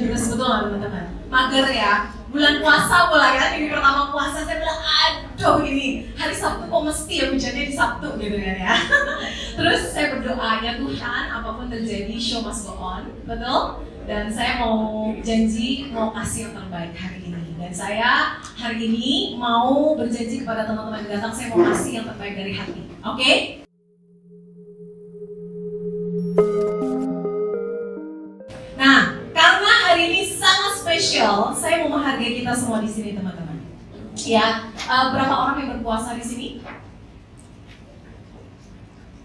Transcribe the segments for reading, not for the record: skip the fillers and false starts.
goodness, betul nggak teman-teman? Mager ya, bulan puasa pula kan, ini pertama puasa saya bilang aduh ini hari Sabtu kok mesti ya hujannya di Sabtu gitu kan ya. Terus saya berdoa ya Tuhan apapun terjadi show must go on, betul? Dan saya mau janji mau kasih yang terbaik hari ini. Dan saya hari ini mau berjanji kepada teman-teman yang datang, saya mau kasih yang terbaik dari hati, oke? Nah, karena hari ini sangat spesial, saya mau menghargai kita semua di sini teman-teman. Ya, berapa orang yang berpuasa di sini?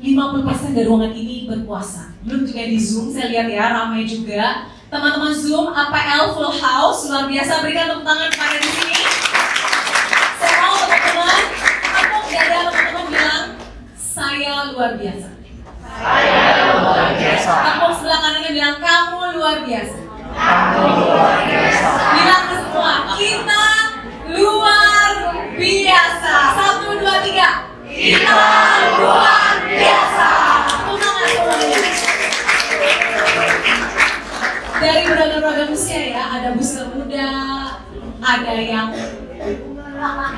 50% dari ruangan ini berpuasa. Belum juga di Zoom, saya lihat ya, ramai juga. Teman-teman Zoom, APL Full House, luar biasa. Berikan tepuk tangan kepada di sini. Saya mau teman-teman, tepuk dada teman-teman bilang, saya luar biasa. Saya luar biasa. Tepuk sebelah kanannya bilang, kamu luar biasa. Kamu luar biasa. Bilang ke semua, kita luar biasa. 1, 2, 3. Kita luar biasa. Tepuk tangan semuanya. Dari beragam-ragam usia ya, ada booster muda, ada yang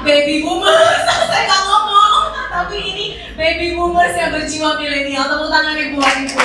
baby boomers, saya nggak ngomong, tapi ini baby boomers yang berjiwa milenial. Tepuk tangannya buat ibu.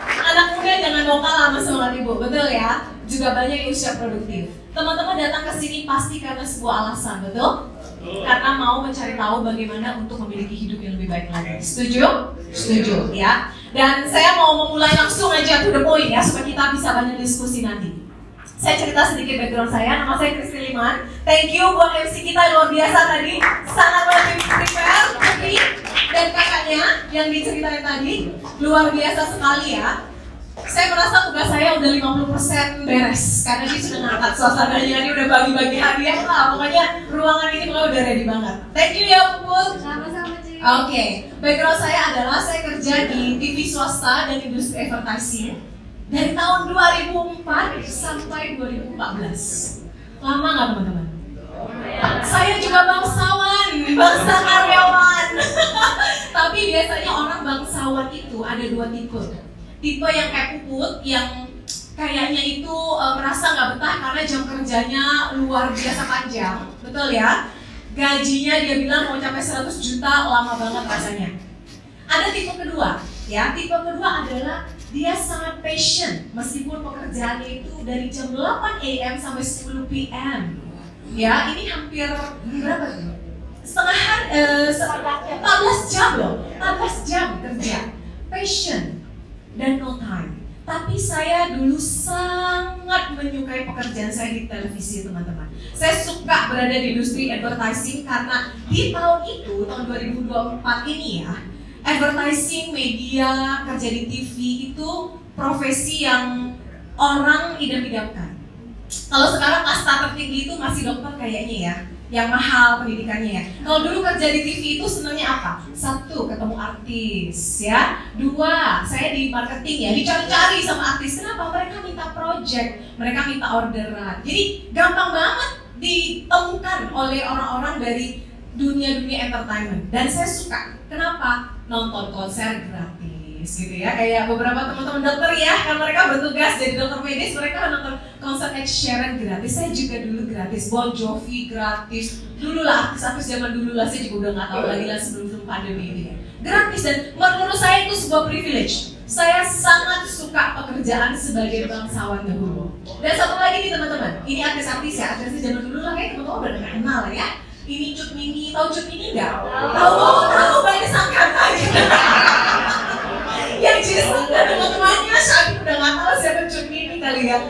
Kita anak muda jangan mau kalah sama semangat ibu, betul ya? Juga banyak yang usia produktif. Teman-teman datang ke sini pasti karena sebuah alasan, betul? Karena mau mencari tahu bagaimana untuk memiliki hidup yang lebih baik lagi. Setuju? Setuju ya. Dan saya mau memulai langsung aja to the point ya, supaya kita bisa banyak diskusi nanti. Saya cerita sedikit background saya, nama saya Christy Liman. Thank you buat MC kita luar biasa tadi, sangat prepare, Putri dan kakaknya yang diceritain tadi, luar biasa sekali ya. Saya merasa tugas saya udah 50% beres, karena dia sudah ngangkat suasananya, dia udah bagi-bagi hadiah lah, pokoknya ruangan ini udah ready banget. Thank you ya Puput. Sama-sama Ci. Oke, background saya adalah saya kerja di TV swasta dan industri advertising dari tahun 2004 sampai 2014. Lama nggak teman-teman? Saya juga bangsawan, bangsa karyawan. Tapi biasanya orang bangsawan itu ada dua tipe. Tipe yang kayak Puput, yang kayaknya itu merasa nggak betah karena jam kerjanya luar biasa panjang, betul ya? Gajinya dia bilang mau capai 100 juta, lama banget rasanya. Ada tipe kedua, ya. Tipe kedua adalah dia sangat passion meskipun pekerjaannya itu dari jam 8 AM sampai 10 PM. Ya, ini hampir berapa tuh? Setengah hari, 14 jam loh, 14 jam kerja. Passion dan no time. Tapi saya dulu sangat menyukai pekerjaan saya di televisi teman-teman. Saya suka berada di industri advertising karena di tahun itu, tahun 2024 ini ya, advertising, media, kerja di TV itu profesi yang orang idam-idamkan. Kalau sekarang kasta tertinggi itu masih dokter kayaknya ya, yang mahal pendidikannya ya. Kalau dulu kerja di TV itu senangnya apa? 1, ketemu artis ya. 2, saya di marketing ya, dicari-cari sama artis. Kenapa? Mereka minta project, mereka minta orderan. Jadi gampang banget ditemukan oleh orang-orang dari dunia-dunia entertainment. Dan saya suka. Kenapa? Nonton konser gratis gitu ya. Kayak beberapa teman-teman dokter ya, kan mereka bertugas jadi dokter medis, mereka nonton konser Ed Sheeran gratis. Saya juga dulu gratis, Bon Jovi gratis. Dulu lah, artis-artis zaman dulu lah, saya juga udah nggak tahu lagi lah sebelum pandemi ini ya. Gratis, dan menurut saya itu sebuah privilege. Saya sangat suka pekerjaan sebagai bangsawan dahulu. Dan satu lagi nih teman-teman, ini artis-artis ya, artis zaman dulu lah kayak teman-teman udah kenal ya. Ini Cut Mini, tahu Cut Mini nggak? Tahu, banyak sangkan aja. Yang Jason dan teman-temannya Syarif udah nggak tahu siapa Cut Mini kali ya.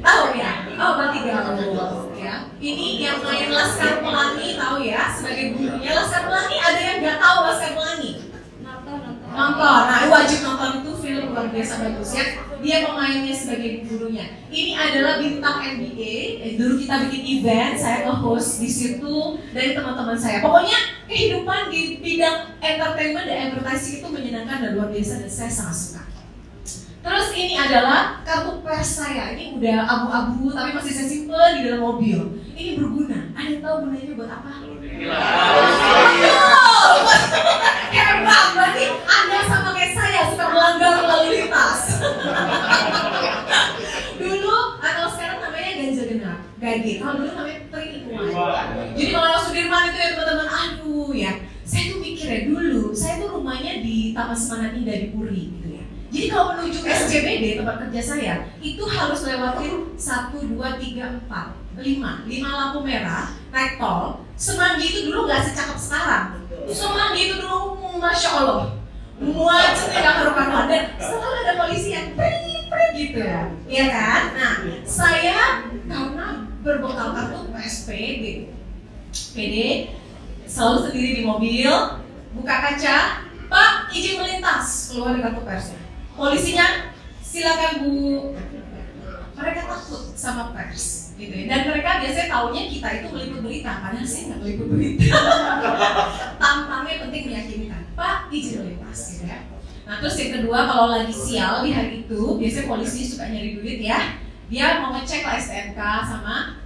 Tahu ya? Oh, berarti gaul ya. Ini yang main Laskar Pelangi tahu ya, sebagai gurunya Laskar Pelangi. Ada yang nggak tahu Laskar Pelangi? Nonton. Nah, wajib nonton, itu film luar biasa bagus ya. Dia pemainnya sebagai gurunya. Ini adalah bintang NBA. Dulu kita bikin event, saya nge-host di situ dari teman-teman saya. Pokoknya kehidupan di bidang entertainment dan advertising itu menyenangkan dan luar biasa dan saya sangat suka. Terus ini adalah kartu pers saya. Ini udah abu-abu tapi masih saya simpen di dalam mobil. Ini berguna. Ada yang tahu gunanya buat apa? Hebat, berarti Anda sama kayak saya suka melanggar lalu lintas. kalau dulu namanya 3-in-1. Jadi kalau Sudirman itu ya teman-teman, aduh ya, saya tuh mikir ya dulu, saya tuh rumahnya di Taman Semanan Indah di Puri gitu ya. Jadi kalau menuju SCBD tempat kerja saya, itu harus lewatin 1, 2, 3, 4, 5 lampu merah, naik tol. Semanggi itu dulu nggak secakep sekarang. Semanggi itu dulu, masya Allah, macetnya nggak karuan-karuan. Dan selalu ada polisi yang prit gitu ya, iya kan? Nah, saya karena berbekal kartu PSPD, selalu sendiri di mobil, buka kaca, Pak izin melintas, keluar di kartu persnya. Polisinya, silakan Bu. Mereka takut sama pers, gitu ya. Dan mereka biasanya taunya kita itu meliput berita, padahal saya nggak meliput berita. Tampangnya penting meyakinkan, Pak izin melintas, gitu ya. Nah terus yang kedua, kalau lagi sial di hari itu, biasanya polisi suka nyari duit ya. Dia mau ngecek lah STNK sama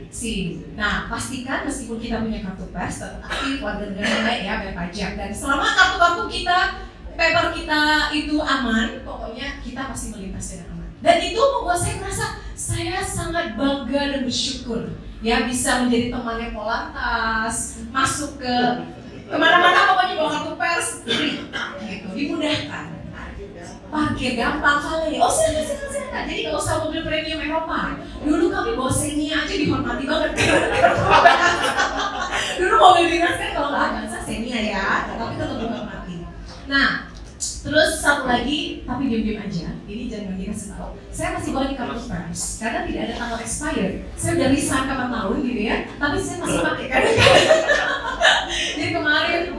SIM. Nah pastikan meskipun kita punya kartu pers, tetap aktif warga negara baik ya, bayar pajak. Dan selama kartu-kartu kita, paper kita itu aman, pokoknya kita pasti melintas dengan aman. Dan itu membuat saya merasa saya sangat bangga dan bersyukur ya bisa menjadi temannya Polantas, masuk ke kemana-mana pokoknya bawa kartu pers, gitu, dimudahkan. Parkir gampang kali. Oh silakan. Jadi kalau usah mobil premium Eropa. Dulu kami bawa Xenia aja dihormati banget. Dulu mobil dinas kan kalau nggak ada Xenia ya, tapi tetap dihormati. Nah, terus satu lagi, tapi diam-diam aja. Ini jangan dikasih tahu. Saya masih bawa di kartu pers karena tidak ada tanggal expired. Saya udah resign kapan tahun gitu ya, tapi saya masih pakai kan. Jadi kemarin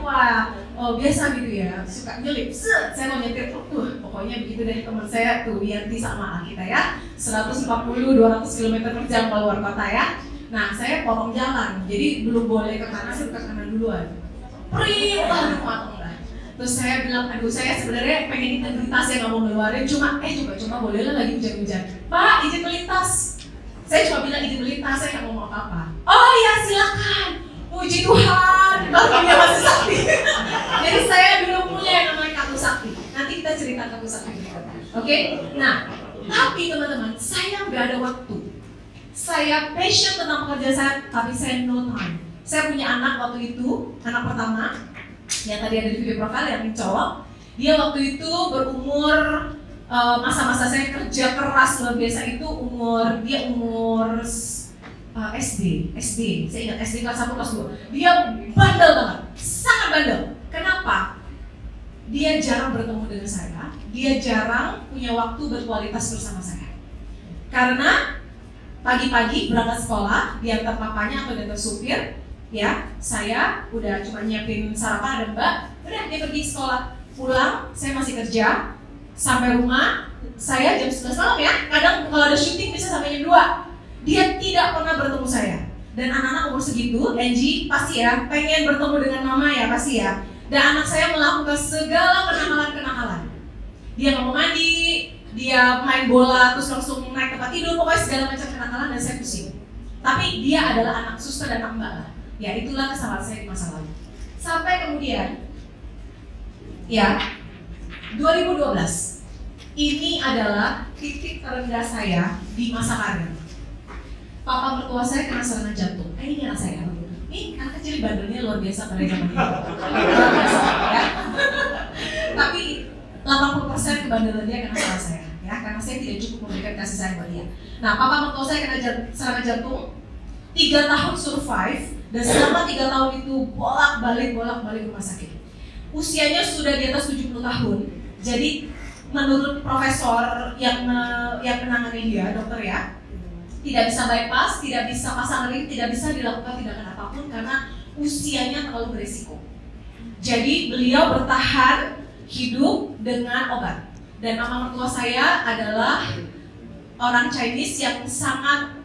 biasa gitu ya, suka nyelip, saya mau nyetir, pokoknya begitu deh teman saya tuh Yanti sama kita ya, 140-200 km/jam keluar kota ya. Nah saya potong jalan, jadi belum boleh ke kanan, saya ke kanan duluan. Terus saya bilang, aduh saya sebenarnya pengen integritas, saya nggak mau ngeluarin, coba boleh lah lagi hujan-hujan. Pak izin melintas, saya cuma bilang izin melintas, saya nggak mau apa-apa. Oh ya silakan. Puji Tuhan, barunya masih sakti. Jadi saya dulu punya yang namanya kartu sakti. Nanti kita cerita kartu sakti berikutnya. Oke? Nah, tapi teman-teman, saya nggak ada waktu. Saya passion tentang pekerjaan saya, tapi saya no time. Saya punya anak waktu itu, anak pertama, yang tadi ada di video profile yang cowok. Dia waktu itu berumur masa-masa saya kerja keras luar biasa itu dia umur SD, saya ingat SD kelas 1, kelas 2. Dia bandel banget, sangat bandel. Kenapa? Dia jarang bertemu dengan saya, dia jarang punya waktu berkualitas bersama saya. Karena pagi-pagi berangkat sekolah, diantar papanya atau diantar supir, ya, saya udah cuma nyiapin sarapan ada Mbak, udah dia pergi sekolah. Pulang, saya masih kerja, sampai rumah, saya jam 11 malam ya, kadang kalau ada syuting bisa sampai jam 2. Dia tidak pernah bertemu saya. Dan anak-anak umur segitu, Angie pasti ya, pengen bertemu dengan mama ya, pasti ya. Dan anak saya melakukan segala kenakalan-kenakalan. Dia nggak mau mandi, dia main bola, terus langsung naik tempat tidur, pokoknya segala macam kenakalan dan saya pusing. Tapi dia adalah anak suster dan anak mbak lah. Ya itulah kesalahan saya di masa lalu. Sampai kemudian, ya, 2012. Ini adalah titik terendah saya di masa karir. Papa mertua saya kena serangan jantung. Ini anak saya. Ini anak kecil badannya luar biasa pada zaman itu. Luar biasa, ya. Tapi 80% kebandelan dia kena salah saya, ya, karena saya tidak cukup memberikan kasih sayang buat dia. Nah, papa mertua saya kena serangan jantung, 3 tahun survive, dan selama 3 tahun itu bolak-balik rumah sakit. Usianya sudah di atas 70 tahun. Jadi menurut profesor yang menangani dia, dokter ya, tidak bisa bypass, tidak bisa pasang ring, tidak bisa dilakukan tindakan apapun karena usianya terlalu berisiko. Jadi beliau bertahan hidup dengan obat. Dan mama mertua saya adalah orang Chinese yang sangat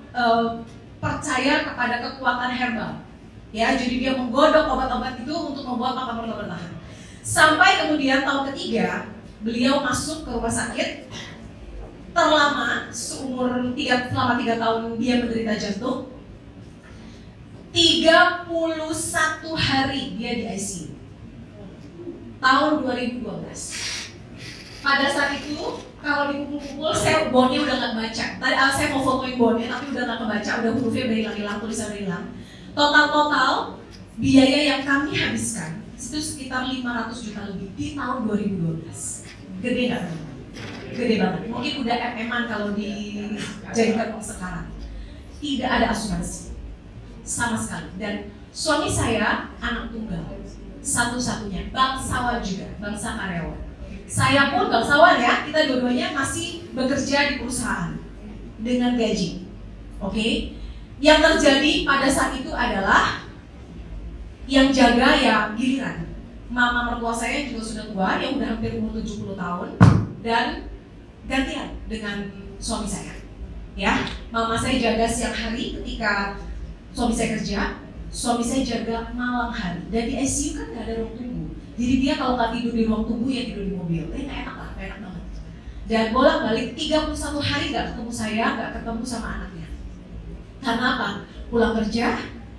percaya kepada kekuatan herbal. Ya, jadi dia menggodok obat-obat itu untuk membuat mama mertua bertahan. Sampai kemudian tahun ketiga, beliau masuk ke rumah sakit terlama selama 3 tahun dia menderita jantung. 31 hari dia di ICU. Tahun 2012. Pada saat itu kalau dipukul-pukul saya bone udah nggak baca. Tadi saya saya mau fotoin bonnya tapi udah nggak kebaca, udah hurufnya udah hilang-hilang, tulisan udah hilang. Total biaya yang kami habiskan itu sekitar 500 juta lebih di tahun 2012. Gede nggak? Gede banget. Mungkin udah MM-an kalau dijadikan uang sekarang. Tidak ada asuransi sama sekali. Dan suami saya anak tunggal, satu-satunya, bangsawan juga, bangsa karyawan. Saya pun bangsawan ya, kita dua-duanya masih bekerja di perusahaan dengan gaji. Oke? Yang terjadi pada saat itu adalah yang jaga ya giliran. Mama mertua saya juga sudah tua, yang udah hampir umur 70 tahun, dan gantian dengan suami saya. Ya, mama saya jaga siang hari ketika suami saya kerja, suami saya jaga malam hari. Dan di ICU kan nggak ada ruang tunggu. Jadi dia kalau nggak tidur di ruang tunggu ya tidur di mobil. Nggak enak lah, nggak enak banget. Dan bolak-balik 31 hari nggak ketemu saya, nggak ketemu sama anaknya. Karena apa? Pulang kerja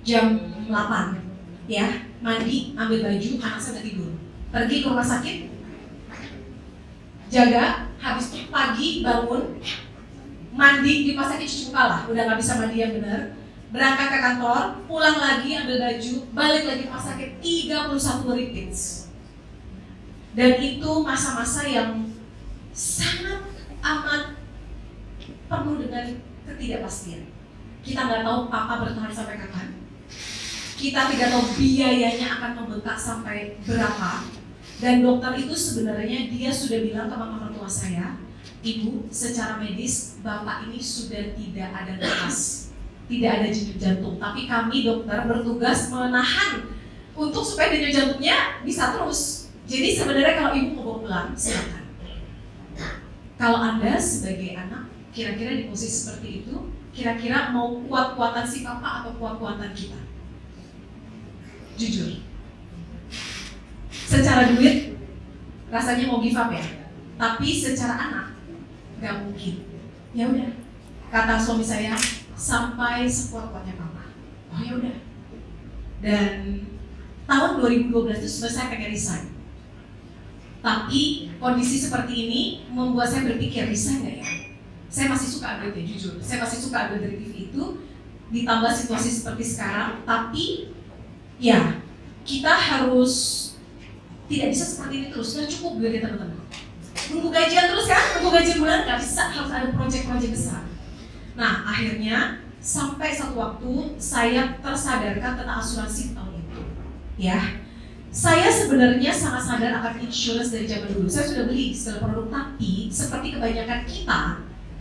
jam 8, ya, mandi, ambil baju, anak saya udah tidur. Pergi ke rumah sakit, jaga, habis itu pagi bangun, mandi di rumah sakit cuci muka lah, udah nggak bisa mandi yang benar. Berangkat ke kantor, pulang lagi, ambil baju, balik lagi ke rumah sakit, 31 repeats. Dan itu masa-masa yang sangat amat penuh dengan ketidakpastian. Kita nggak tahu papa bertahan sampai kapan. Kita tidak tahu biayanya akan membengkak sampai berapa. Dan dokter itu sebenarnya dia sudah bilang ke mama mertua saya, Ibu, secara medis bapak ini sudah tidak ada nafas, tidak ada denyut jantung. Tapi kami dokter bertugas menahan untuk supaya denyut jantungnya bisa terus. Jadi sebenarnya kalau ibu mau pulang, silakan. Kalau Anda sebagai anak kira-kira di posisi seperti itu, kira-kira mau kuat-kuatan si papa atau kuat-kuatan kita? Jujur. Secara duit rasanya mau give up ya. Tapi secara anak nggak mungkin. Ya udah. Kata suami saya, sampai sekuat-kuatnya papa. Oh ya udah. Dan tahun 2012 itu sebenarnya saya pengen resign. Tapi kondisi seperti ini membuat saya berpikir resign nggak ya? Saya masih suka update ya, jujur. Saya masih suka update dari TV itu, ditambah situasi seperti sekarang. Tapi ya, kita harus tidak bisa seperti ini terus. Nggak cukup duitnya teman-teman. Nunggu gajian terus kan? Nunggu gajian bulan nggak bisa, harus ada proyek-proyek besar. Nah, akhirnya sampai satu waktu saya tersadarkan tentang asuransi tahun itu. Ya, saya sebenarnya sangat sadar akan insurance dari zaman dulu. Saya sudah beli segala produk, tapi seperti kebanyakan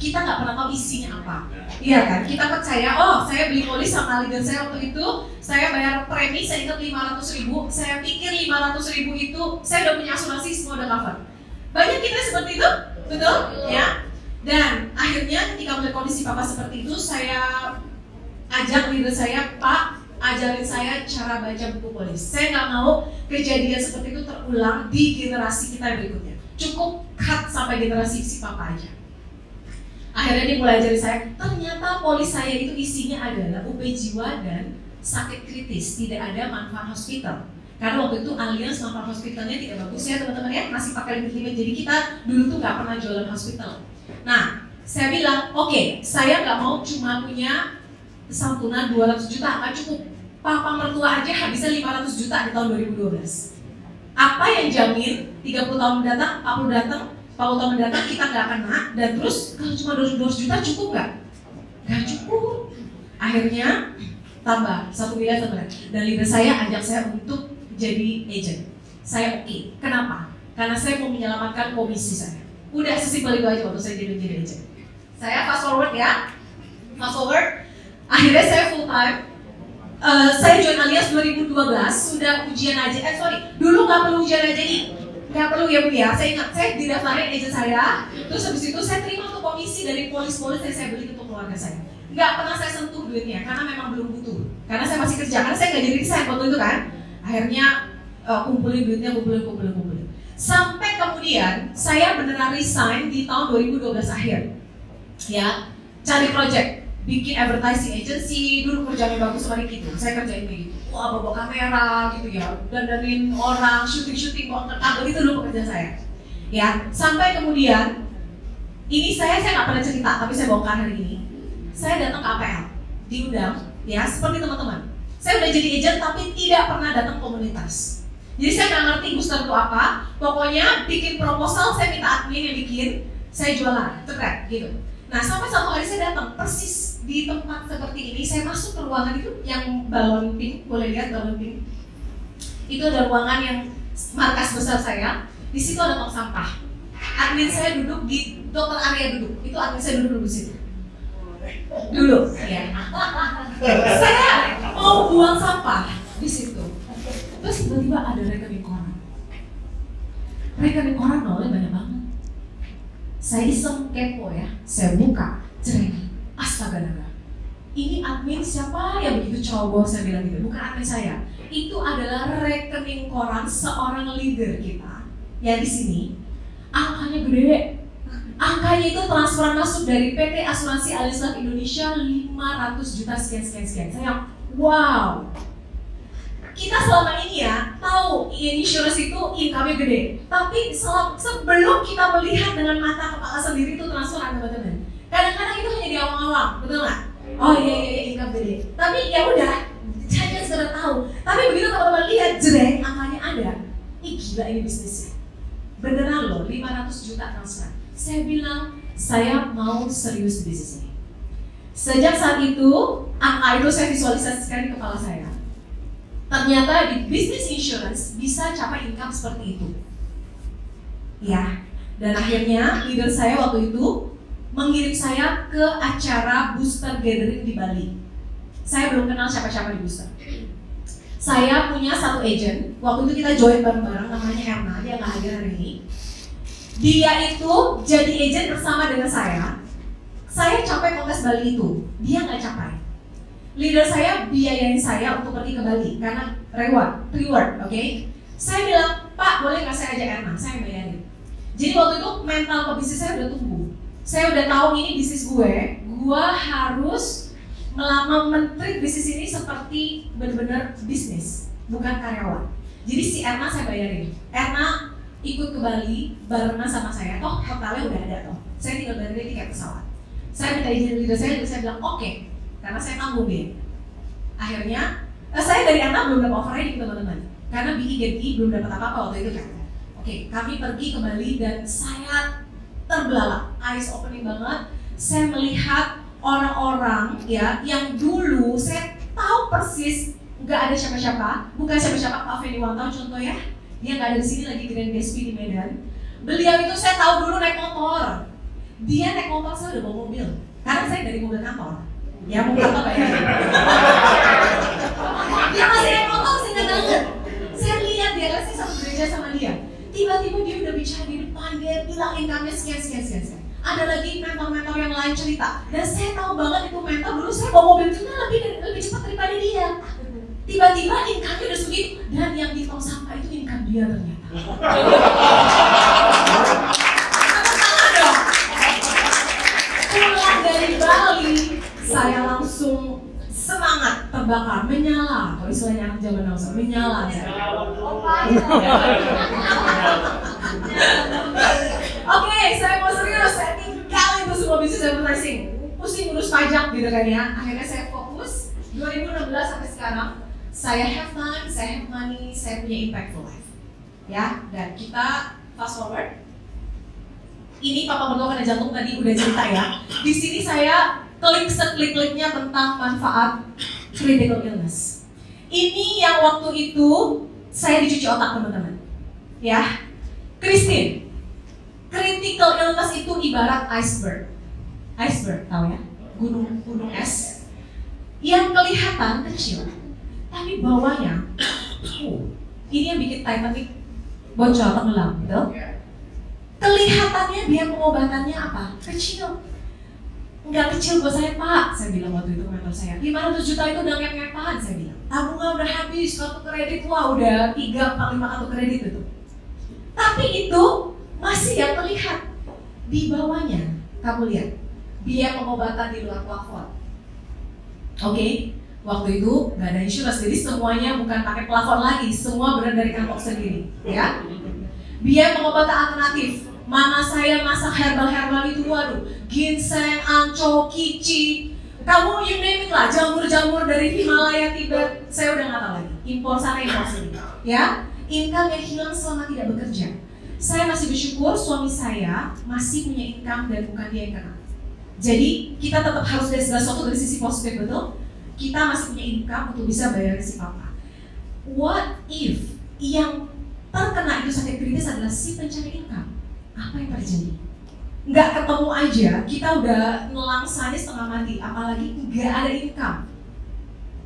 kita nggak pernah tahu isinya apa. Iya kan? Kita percaya, oh saya beli polis sama leader saya waktu itu, saya bayar premi, saya ingat 500.000, saya pikir 500.000 itu saya udah punya asuransi, semua udah cover. Banyak kita seperti itu, betul? Ya. Dan akhirnya ketika melihat kondisi papa seperti itu, saya ajak leader saya, Pak, ajarin saya cara baca buku polis. Saya nggak mau kejadian seperti itu terulang di generasi kita berikutnya. Cukup cut sampai generasi si papa aja. Akhirnya dia mulai ajarin saya, ternyata polis saya itu isinya adalah UP jiwa dan sakit kritis, tidak ada manfaat hospital. Karena waktu itu Allianz manfaat hospitalnya tidak bagus ya teman-teman ya, masih pakai limit-limit. Jadi kita dulu tuh nggak pernah jualan hospital. Nah, saya bilang, oke, saya nggak mau cuma punya santunan 200 juta, nggak cukup. Papa mertua aja habisnya 500 juta di tahun 2012. Apa yang jamin 30 tahun mendatang, 40 tahun mendatang kita nggak kena, dan terus kalau cuma 200 juta cukup nggak? Nggak cukup. Akhirnya tambah 1 miliar teman. Dan leader saya ajak saya untuk jadi agent. Saya oke. Kenapa? Karena saya mau menyelamatkan komisi saya. Udah sesimpel itu aja waktu saya jadi agent. Saya fast forward ya. Fast forward. Akhirnya saya full time. Saya join Allianz 2012, sudah ujian aja, dulu nggak perlu ujian aja nih, nggak perlu ya Bu ya, saya ingat, saya didaftarin agent saya, terus habis itu saya terima untuk komisi dari polis-polis yang saya beli untuk keluarga saya. Nggak pernah saya sentuh duitnya, karena memang belum butuh, karena saya masih kerja, karena saya nggak jadi resign waktu itu kan, akhirnya kumpulin duitnya, kumpulin. Sampai kemudian, saya beneran resign di tahun 2012 akhir, ya, cari project. Bikin advertising agency, dulu kerjanya bagus sekali gitu. Saya kerjain kayak gitu. Wah, bawa kamera gitu ya, dandanin orang, syuting bawa kabel, itu dulu pekerjaan saya. Ya, sampai kemudian ini saya nggak pernah cerita, tapi saya bongkar hari ini. saya datang ke APL, diundang, ya seperti teman-teman. Saya udah jadi agent tapi tidak pernah datang komunitas. Jadi saya nggak ngerti booster itu apa. Pokoknya bikin proposal, saya minta admin yang bikin, saya jualan, keren gitu. Nah sampai satu hari saya datang persis di tempat seperti ini, saya masuk ke ruangan itu yang balon pink, boleh lihat balon pink. Itu ada ruangan yang markas besar saya. Di situ ada tong sampah. Admin saya duduk di dokter area duduk. Itu admin saya duduk di situ. Dulu, ya. Saya mau buang sampah di situ. Terus tiba-tiba ada rekening koran. Rekening koran nolnya banyak banget. Saya iseng kepo ya. Saya buka, jreng. Astaga naga. Ini admin siapa yang begitu ceroboh, saya bilang gitu. Bukan admin saya. Itu adalah rekening koran seorang leader kita yang di sini. Angkanya gede. Angkanya itu transferan masuk dari PT Asuransi Alisaf Indonesia 500 juta sekian. Saya wow. Kita selama ini ya tahu insurance itu income-nya gede. Tapi sebelum kita melihat dengan mata kepala sendiri itu transferan teman-teman. Kadang-kadang itu hanya di awang-awang, betul nggak? Oh iya income gede. Tapi ya udah, hanya sekedar tahu. Tapi begitu teman-teman lihat jreng angkanya ada, gila ini bisnisnya. Beneran loh, 500 juta transfer. Saya bilang, saya mau serius di bisnis ini. Sejak saat itu, angka itu saya visualisasikan di kepala saya. Ternyata di bisnis insurance bisa capai income seperti itu. Ya, dan akhirnya leader saya waktu itu mengirim saya ke acara booster gathering di Bali. Saya belum kenal siapa-siapa di booster. Saya punya satu agent, waktu itu kita join bareng-bareng, namanya Erna, dia nggak hadir hari ini. Dia itu jadi agent bersama dengan saya. Saya capai kontes Bali itu, dia nggak capai. Leader saya biayain saya untuk pergi ke Bali karena reward, oke? Saya bilang, Pak boleh nggak saya ajak Erna, saya bayarin. Jadi waktu itu mental pebisnis saya udah tumbuh. Saya udah tahu ini bisnis gue harus men-treat bisnis ini seperti benar-benar bisnis, bukan karyawan. Jadi si Erna saya bayarin. Erna ikut ke Bali barengan sama saya. Toh hotelnya udah ada toh. Saya tinggal bayarin tiket pesawat. Saya minta izin leader saya bilang oke, karena saya tanggung dia. Akhirnya saya dari Erna belum dapat offer riding teman-teman, karena BI belum dapat apa-apa waktu itu kan. Oke, kami pergi ke Bali dan saya terbelalak, eyes opening banget. Saya melihat orang-orang ya yang dulu saya tahu persis nggak ada siapa-siapa, bukan siapa-siapa Pak Feni Wantau contoh ya, dia nggak ada di sini lagi Grand Gatsby di Medan. Beliau itu saya tahu dulu naik motor, dia naik motor, saya udah bawa mobil, karena saya dari mobil kantor, ya mobil kantor bayar. Dia masih naik motor, saya nggak banget. Saya lihat dia, saya satu gereja sama dia. Tiba-tiba dia udah bicara di depan, dia bilang income-nya sekian. Ada lagi mentor-mentor yang lain cerita, dan saya tahu banget itu mentor dulu saya bawa mobil juga lebih cepat daripada dia. Tiba-tiba income-nya udah segitu, dan yang di tong sampah itu income dia ternyata. Pulang dari Bali, saya langsung semangat terbakar, menyala. Kalau istilahnya anak zaman now, menyala. Oke, saya mau serius, saya tinggalin tuh semua bisnis advertising. Pusing urus pajak gitu kan ya. Akhirnya saya fokus, 2016 sampai sekarang, saya have time, saya have money, saya punya impactful life. Ya, dan kita fast forward. Ini Papa Mertua Kena Jantung tadi udah cerita ya. Di sini saya seklik-kliknya tentang manfaat critical illness. Ini yang waktu itu saya dicuci otak teman-teman. Ya, Christine. Critical illness itu ibarat iceberg. Iceberg, tahu ya? Gunung es yang kelihatan kecil, tapi bawahnya, ini yang bikin Titanic bocor tenggelam, gitu. Kelihatannya dia pengobatannya apa? Kecil. Enggak kecil buat saya Pak, saya bilang waktu itu mentor saya. 500 juta itu udah ngep-ngepan, saya bilang. Tabungan udah habis, kartu kredit wah udah 3-4-5 kartu kredit itu. Tapi itu masih yang terlihat di bawahnya. Kamu lihat, biaya pengobatan di luar plafon. Oke, waktu itu nggak ada insurance, jadi semuanya bukan pakai plafon lagi, semua benar dari kantong sendiri, ya. Biaya pengobatan alternatif, mana saya masak herbal itu, waduh, ginseng, anco, kici, Kamu you name it lah, jamur-jamur dari Himalaya, Tibet, saya udah nggak tahu lagi. Impor sana, impor sini, ya. Income yang hilang selama tidak bekerja. Saya masih bersyukur suami saya masih punya income dan bukan dia yang kena. Jadi kita tetap harus lihat segala sesuatu dari sisi positif, betul? Kita masih punya income untuk bisa bayarin si papa. What if yang terkena itu sakit kritis adalah si pencari income? Apa yang terjadi? Nggak ketemu aja, kita udah nelangsanya setengah mati, apalagi nggak ada income.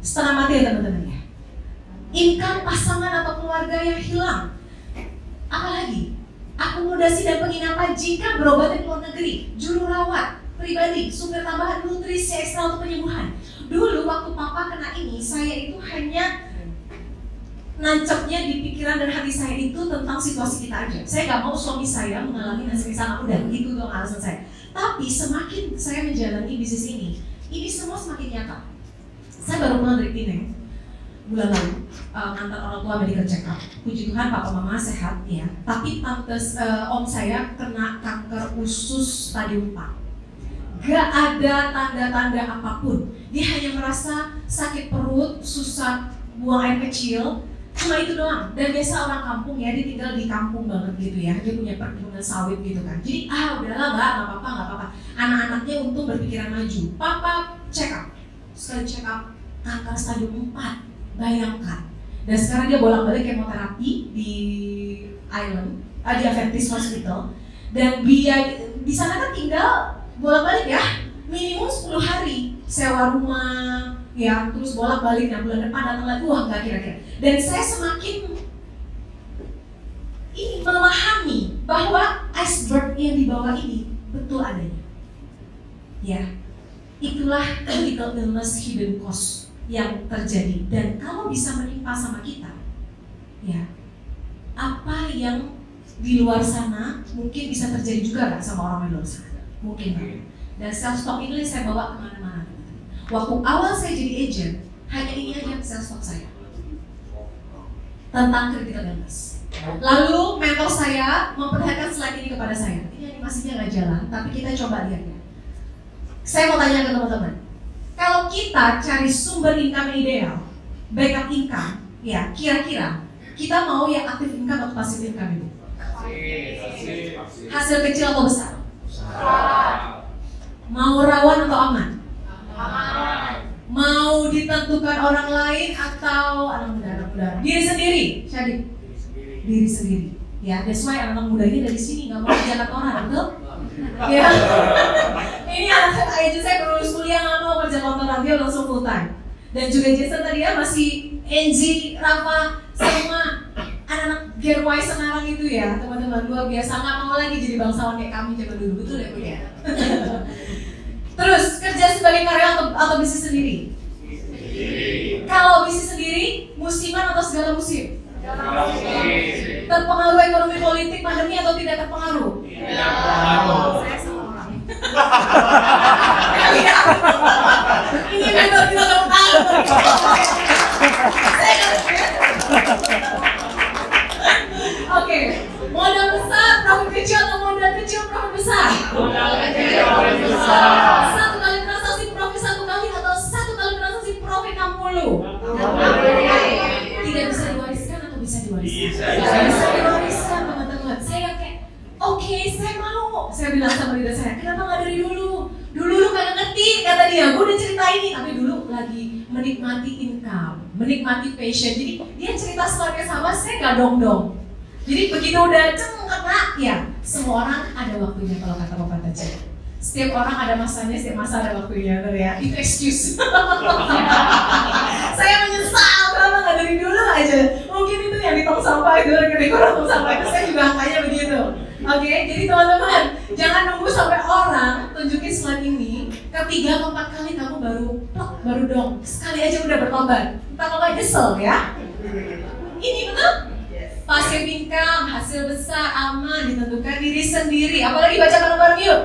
Setengah mati ya teman-teman ya. Income pasangan atau keluarga yang hilang. Apalagi akomodasi dan penginapan jika berobat di luar negeri, juru rawat pribadi, supir tambahan, nutrisi ekstra untuk penyembuhan. Dulu waktu papa kena ini, saya itu hanya nancapnya di pikiran dan hati saya itu tentang situasi kita aja. Saya nggak mau suami saya mengalami nasib sama, udah itu dong alasan saya. Tapi semakin saya menjalani bisnis ini semua semakin nyata. Saya baru pulang dari Pineng bulan lalu, antar orang tua medical check up. Puji Tuhan papa mama sehat ya. Tapi om saya kena kanker usus stadium 4. Gak ada tanda-tanda apapun. Dia hanya merasa sakit perut, susah buang air kecil, cuma itu doang. Dan biasa orang kampung ya, dia tinggal di kampung banget gitu ya. Dia punya perkebunan sawit gitu kan. Jadi udahlah nggak apa-apa. Anak-anaknya untung berpikiran maju. Papa check up, sekali check up kanker stadium 4. Bayangkan. Dan sekarang dia bolak-balik kemoterapi di di Adventist Hospital. Dan dia di sana kan tinggal bolak-balik ya, minimum 10 hari sewa rumah ya, terus bolak-balik. Nah bulan depan datang lagi, wah nggak kira-kira. Dan saya semakin ini memahami bahwa iceberg yang di bawah ini betul adanya. Ya, itulah critical illness hidden cost yang terjadi. Dan kalau bisa menimpa sama kita, ya apa yang di luar sana mungkin bisa terjadi juga kan sama orang di luar sana. Mungkin banget. Dan self stock ini saya bawa kemana-mana. Waktu awal saya jadi agent, hanya ini aja self stock saya tentang critical illness. Lalu mentor saya memperlihatkan slide ini kepada saya. Ini animasinya nggak jalan, tapi kita coba lihat ya. Saya mau tanya ke teman-teman, kalau kita cari sumber income yang ideal, backup income, ya kira-kira kita mau yang aktif income atau passive income itu? Hasil kecil atau besar? Mau rawan atau aman? Mau ditentukan orang lain atau anak muda? Diri sendiri, Syadi? Diri sendiri. Ya, that's why anak muda ini dari sini nggak mau kerja kantoran, betul? Ya. Ini anak aja saya lulus kuliah nggak mau kerja kantoran, dia langsung full time. Dan juga Jason tadi ya masih Enzi, Rafa, semua anak-anak Gerwai sekarang itu ya teman-teman, luar biasa, nggak mau lagi jadi bangsawan kayak kami zaman dulu, betul ya Bu ya? Terus kerja sebagai karyawan atau bisnis sendiri? Kalau bisnis sendiri, musiman atau segala musim? Terpengaruh ekonomi politik pandemi atau tidak terpengaruh? Tidak terpengaruh. Saya sama orang. Ini benar kita nggak tahu. Oke, modal besar, profit kecil atau modal kecil, profit besar? Modal kecil, profit besar. Satu kali transaksi profit 1 kali atau 1 kali transaksi profit 60? Tidak bisa diwariskan atau bisa diwariskan? Bisa diwariskan teman-teman. Saya kayak, oke, saya mau. Saya bilang sama diri saya, kenapa nggak dari dulu? Dulu lu kagak ngerti, kata dia. Gue udah cerita ini, tapi dulu lagi menikmati income, menikmati passion. Jadi dia cerita semuanya sama, saya nggak dong-dong. Jadi begitu udah kena, ya semua orang ada waktunya kalau kata Bapak Taji. Setiap orang ada masanya, setiap masa ada waktunya, ya. Itu excuse. Saya menyesal karena nggak dari dulu aja. Mungkin itu yang di tong sampah itu, rekening tong sampah itu saya juga angkanya begitu. Oke, jadi teman-teman jangan nunggu sampai orang tunjukin slide ini. Ketiga, keempat kali kamu baru dong. Sekali aja udah bertobat. Entah kalau nggak nyesel ya. Ini betul? Passive income, hasil besar, aman, ditentukan diri sendiri. Apalagi baca bareng-bareng yuk.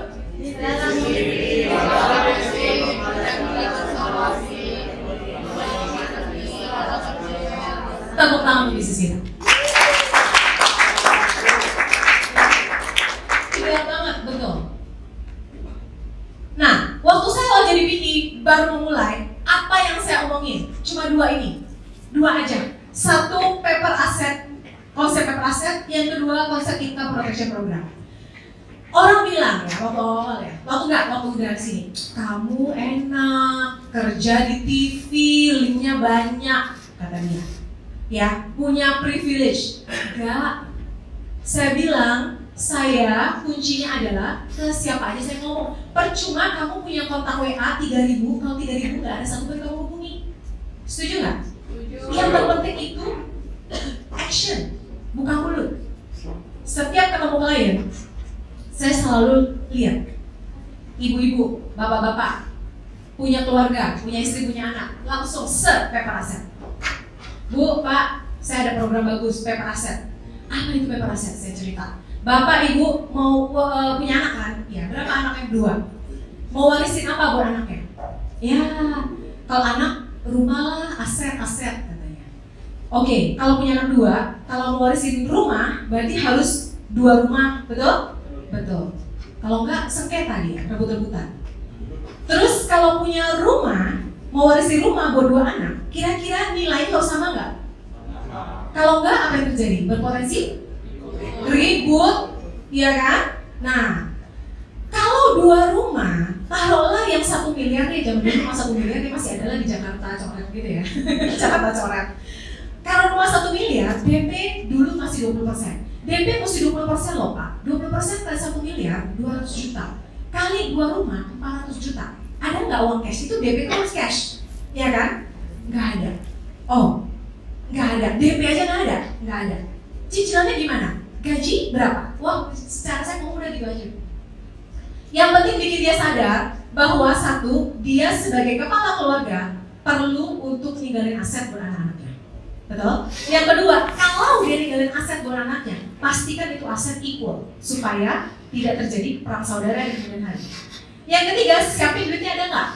Tepuk tangan untuk bisnis kita. Ideal banget, betul. Nah, waktu saya awal jadi PT, baru memulai, apa yang saya omongin? Cuma dua ini, dua aja. Satu, paper asset, konsep paper asset. Yang kedua, konsep income protection program. Orang bilang ya, waktu awal ya, waktu dari sini, kamu enak, kerja di TV, linknya banyak, kata dia. Ya, punya privilege. Enggak. Saya bilang, saya kuncinya adalah ke siapa aja saya ngomong. Percuma kamu punya kontak WA 3.000, kalau 3.000 nggak ada satu pun kamu hubungi. Setuju nggak? Yang terpenting itu action, bukan mulut. Setiap ketemu klien, saya selalu lihat ibu-ibu, bapak-bapak, punya keluarga, punya istri, punya anak, langsung set paper asset. Bu, Pak, saya ada program bagus, paper asset. Apa itu paper asset? Saya cerita. Bapak, Ibu mau punya anak kan? Ya, berapa anaknya? 2. Mau warisin apa buat anaknya? Ya, kalau anak rumah lah, aset katanya. Oke, kalau punya anak 2, kalau mau warisin rumah, berarti harus 2 rumah, betul? Betul. Kalau enggak, sengketa dia, rebut-rebutan. Terus kalau punya rumah, mau warisin rumah buat 2 anak, kira-kira nilainya kok sama enggak? Kalau enggak, apa yang terjadi? Berpotensi ribut, ya kan? Nah, kalau 2 rumah, taruhlah yang 1 miliar nih, zaman dulu rumah 1 miliar nih masih adalah di Jakarta coret gitu ya. Jakarta coret. Kalau rumah 1 miliar, DP dulu masih 20%. DP mesti 20% loh Pak. 20% kali 1 miliar, 200 juta. Kali 2 rumah, 400 juta. Ada nggak uang cash? Itu DP itu harus cash, ya kan? Nggak ada. Oh, nggak ada. DP aja nggak ada. Cicilannya gimana? Gaji berapa? Wah, secara saya ngomong udah gitu aja. Yang penting bikin dia sadar bahwa satu, dia sebagai kepala keluarga perlu untuk ninggalin aset buat anak-anaknya. Betul? Yang kedua, kalau dia ninggalin aset buat anaknya, pastikan itu aset equal supaya tidak terjadi perang saudara di kemudian hari. Yang ketiga, siapin duitnya ada nggak?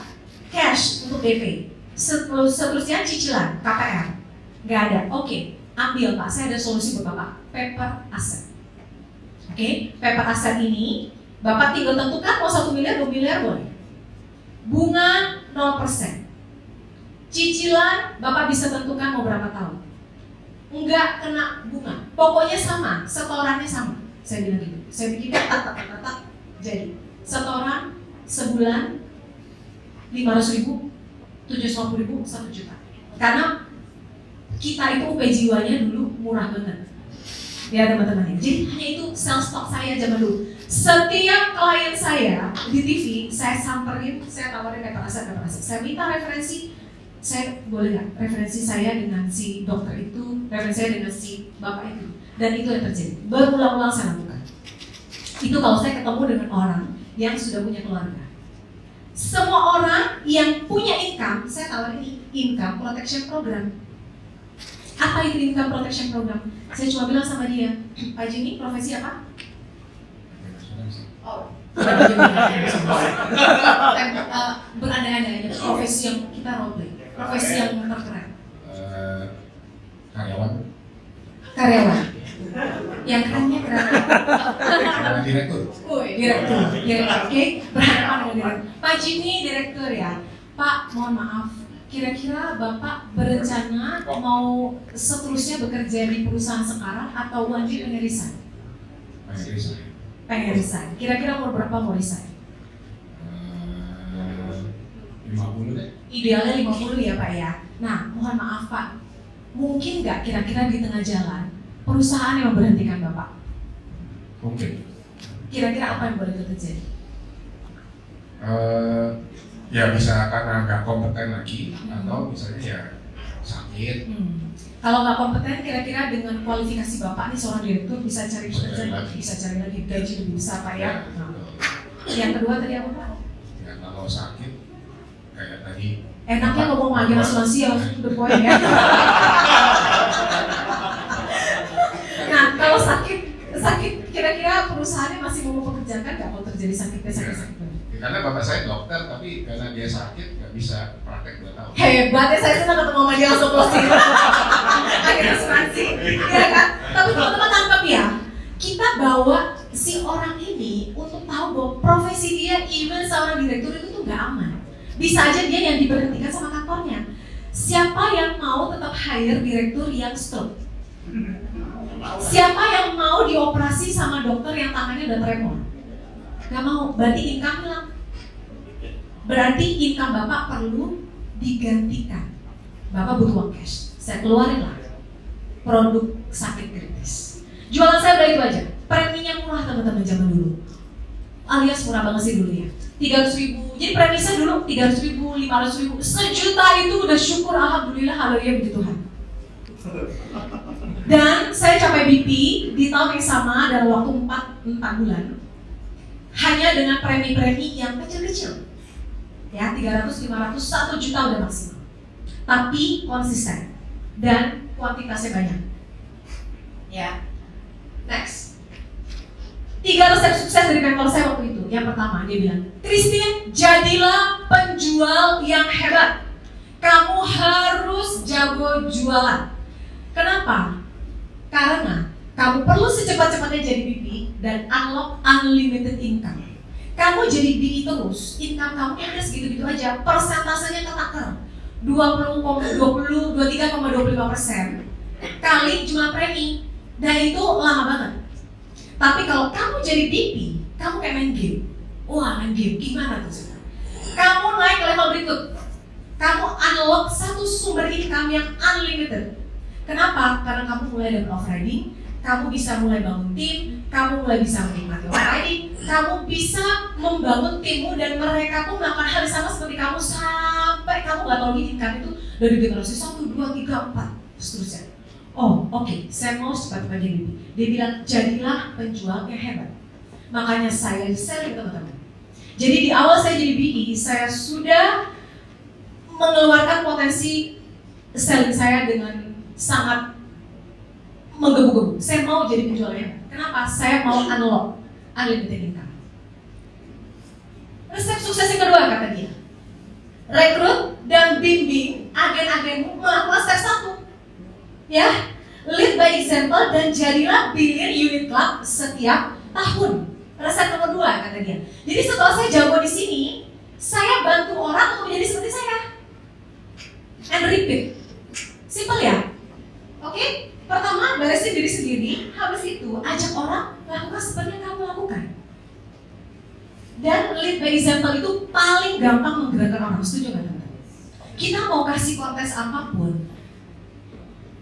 Cash untuk DP. Seterusnya cicilan, KPR. Nggak ada. Oke, ambil Pak, saya ada solusi buat Bapak. Paper asset. Oke, paper asset ini Bapak tinggal tentukan mau 1 miliar, 2 miliar boleh. Bunga 0%. Cicilan Bapak bisa tentukan mau berapa tahun. Enggak kena bunga. Pokoknya sama, setorannya sama. Saya bilang gitu. Saya bikin tak jadi. Setoran sebulan 500.000, 750.000, 1 juta. Karena kita itu UP jiwanya dulu murah banget. Ya teman-teman, jadi hanya itu sales stock saya zaman dulu. Setiap klien saya di TV, saya samperin, saya tawarin paper asset. Saya minta referensi, saya boleh nggak referensi saya dengan si dokter itu, referensi saya dengan si bapak itu. Dan itu yang terjadi, berulang-ulang saya lakukan. Itu kalau saya ketemu dengan orang yang sudah punya keluarga. Semua orang yang punya income, saya tawarin income protection program. Apa itu income protection program? Saya cuma bilang sama dia, Pak Jimmy, profesi apa? Oh, berandai-andai profesi yang kita roleplay, profesi yang terkeren. Karyawan. Yang kerennya keren. Direktur. Direktur. Oke. Berhadapan dengan direktur. Pak Jimmy, direktur ya. Pak, mohon maaf. Kira-kira Bapak berencana mau seterusnya bekerja di perusahaan sekarang atau one day pengen resign? Pengen resign. Kira-kira umur berapa mau resign? 50 deh. Idealnya 50 ya Pak ya. Nah, mohon maaf Pak. Mungkin nggak kira-kira di tengah jalan perusahaan yang memberhentikan Bapak? Mungkin. Kira-kira apa yang boleh terjadi? Ya bisa karena nggak kompeten lagi atau misalnya ya sakit. Kalau nggak kompeten, kira-kira dengan kualifikasi Bapak nih seorang direktur bisa cari pekerjaan, bisa cari lagi gaji lebih besar Pak ya. Nah. Yang kedua tadi apa Pak? Ya kalau sakit kayak tadi. Enaknya ngomong lagi asuransi ya, berpoin ya. Nah kalau sakit kira-kira perusahaannya masih mau mempekerjakan nggak kalau terjadi sakit? Karena bapak saya dokter, tapi karena dia sakit nggak bisa praktek 2 tahun. Hebat ya, saya senang ketemu sama dia langsung closing. Akhirnya asuransi, ya kan? Tapi teman-teman tangkap ya, kita bawa si orang ini untuk tahu bahwa profesi dia, even seorang direktur itu tuh nggak aman. Bisa aja dia yang diberhentikan sama kantornya. Siapa yang mau tetap hire direktur yang stroke? Siapa yang mau dioperasi sama dokter yang tangannya udah tremor? Gak mau, berarti income hilang. Berarti income Bapak perlu digantikan. Bapak butuh uang cash, saya keluarin lah produk sakit kritis. Jualan saya udah itu aja. Preminya murah teman-teman zaman dulu, alias murah banget sih dulu ya, 300.000. Jadi premi saya dulu 300.000, 500.000, sejuta itu udah syukur, alhamdulillah, haleluya, puji Tuhan. Dan saya capai BP di tahun yang sama dalam waktu 4 bulan, hanya dengan premi-premi yang kecil-kecil, ya 300, 500, 1 juta udah maksimal. Tapi konsisten dan kuantitasnya banyak. Ya, next. 3 resep sukses dari mentor saya waktu itu. Yang pertama, dia bilang, Christine, jadilah penjual yang hebat. Kamu harus jago jualan. Kenapa? Karena kamu perlu secepat-cepatnya jadi BP dan unlock unlimited income. Kamu jadi BP terus, income kamu ada segitu-gitu aja, persentasenya ketakar 23,25% kali jumlah premi, dan itu lama banget. Tapi kalau kamu jadi BP, kamu kayak main game. Wah, main game gimana tuh? Kamu naik ke level berikut. Kamu unlock satu sumber income yang unlimited. Kenapa? Karena kamu mulai dari offering, kamu bisa mulai bangun tim, kamu mulai bisa menikmati offering, kamu bisa membangun timmu, dan mereka pun melakukan hal yang sama seperti kamu sampai kamu nggak tahu income itu dari generasi 1, 2, 3, 4, seterusnya. Oh, oke, saya mau cepat-cepat jadi BP. Dia bilang, jadilah penjual yang hebat. Makanya saya selling teman-teman. Jadi di awal saya jadi BP, saya sudah mengeluarkan potensi selling saya dengan sangat menggebu-gebu. Saya mau jadi penjual yang hebat. Kenapa? Saya mau unlock unlimited income. Resep sukses yang kedua kata dia, rekrut dan bimbing agen-agenmu melakukan step 1. Ya, lead by example dan jadilah billion unit club setiap tahun. Resep nomor 2 kata dia. Jadi setelah saya jago di sini, saya bantu orang untuk menjadi seperti saya. And repeat. Simple ya. Oke? Pertama, beresin diri sendiri. Habis itu, ajak orang lakukan seperti yang kamu lakukan. Dan lead by example itu paling gampang menggerakkan orang. Setuju nggak teman-teman? Kita mau kasih kontes apapun,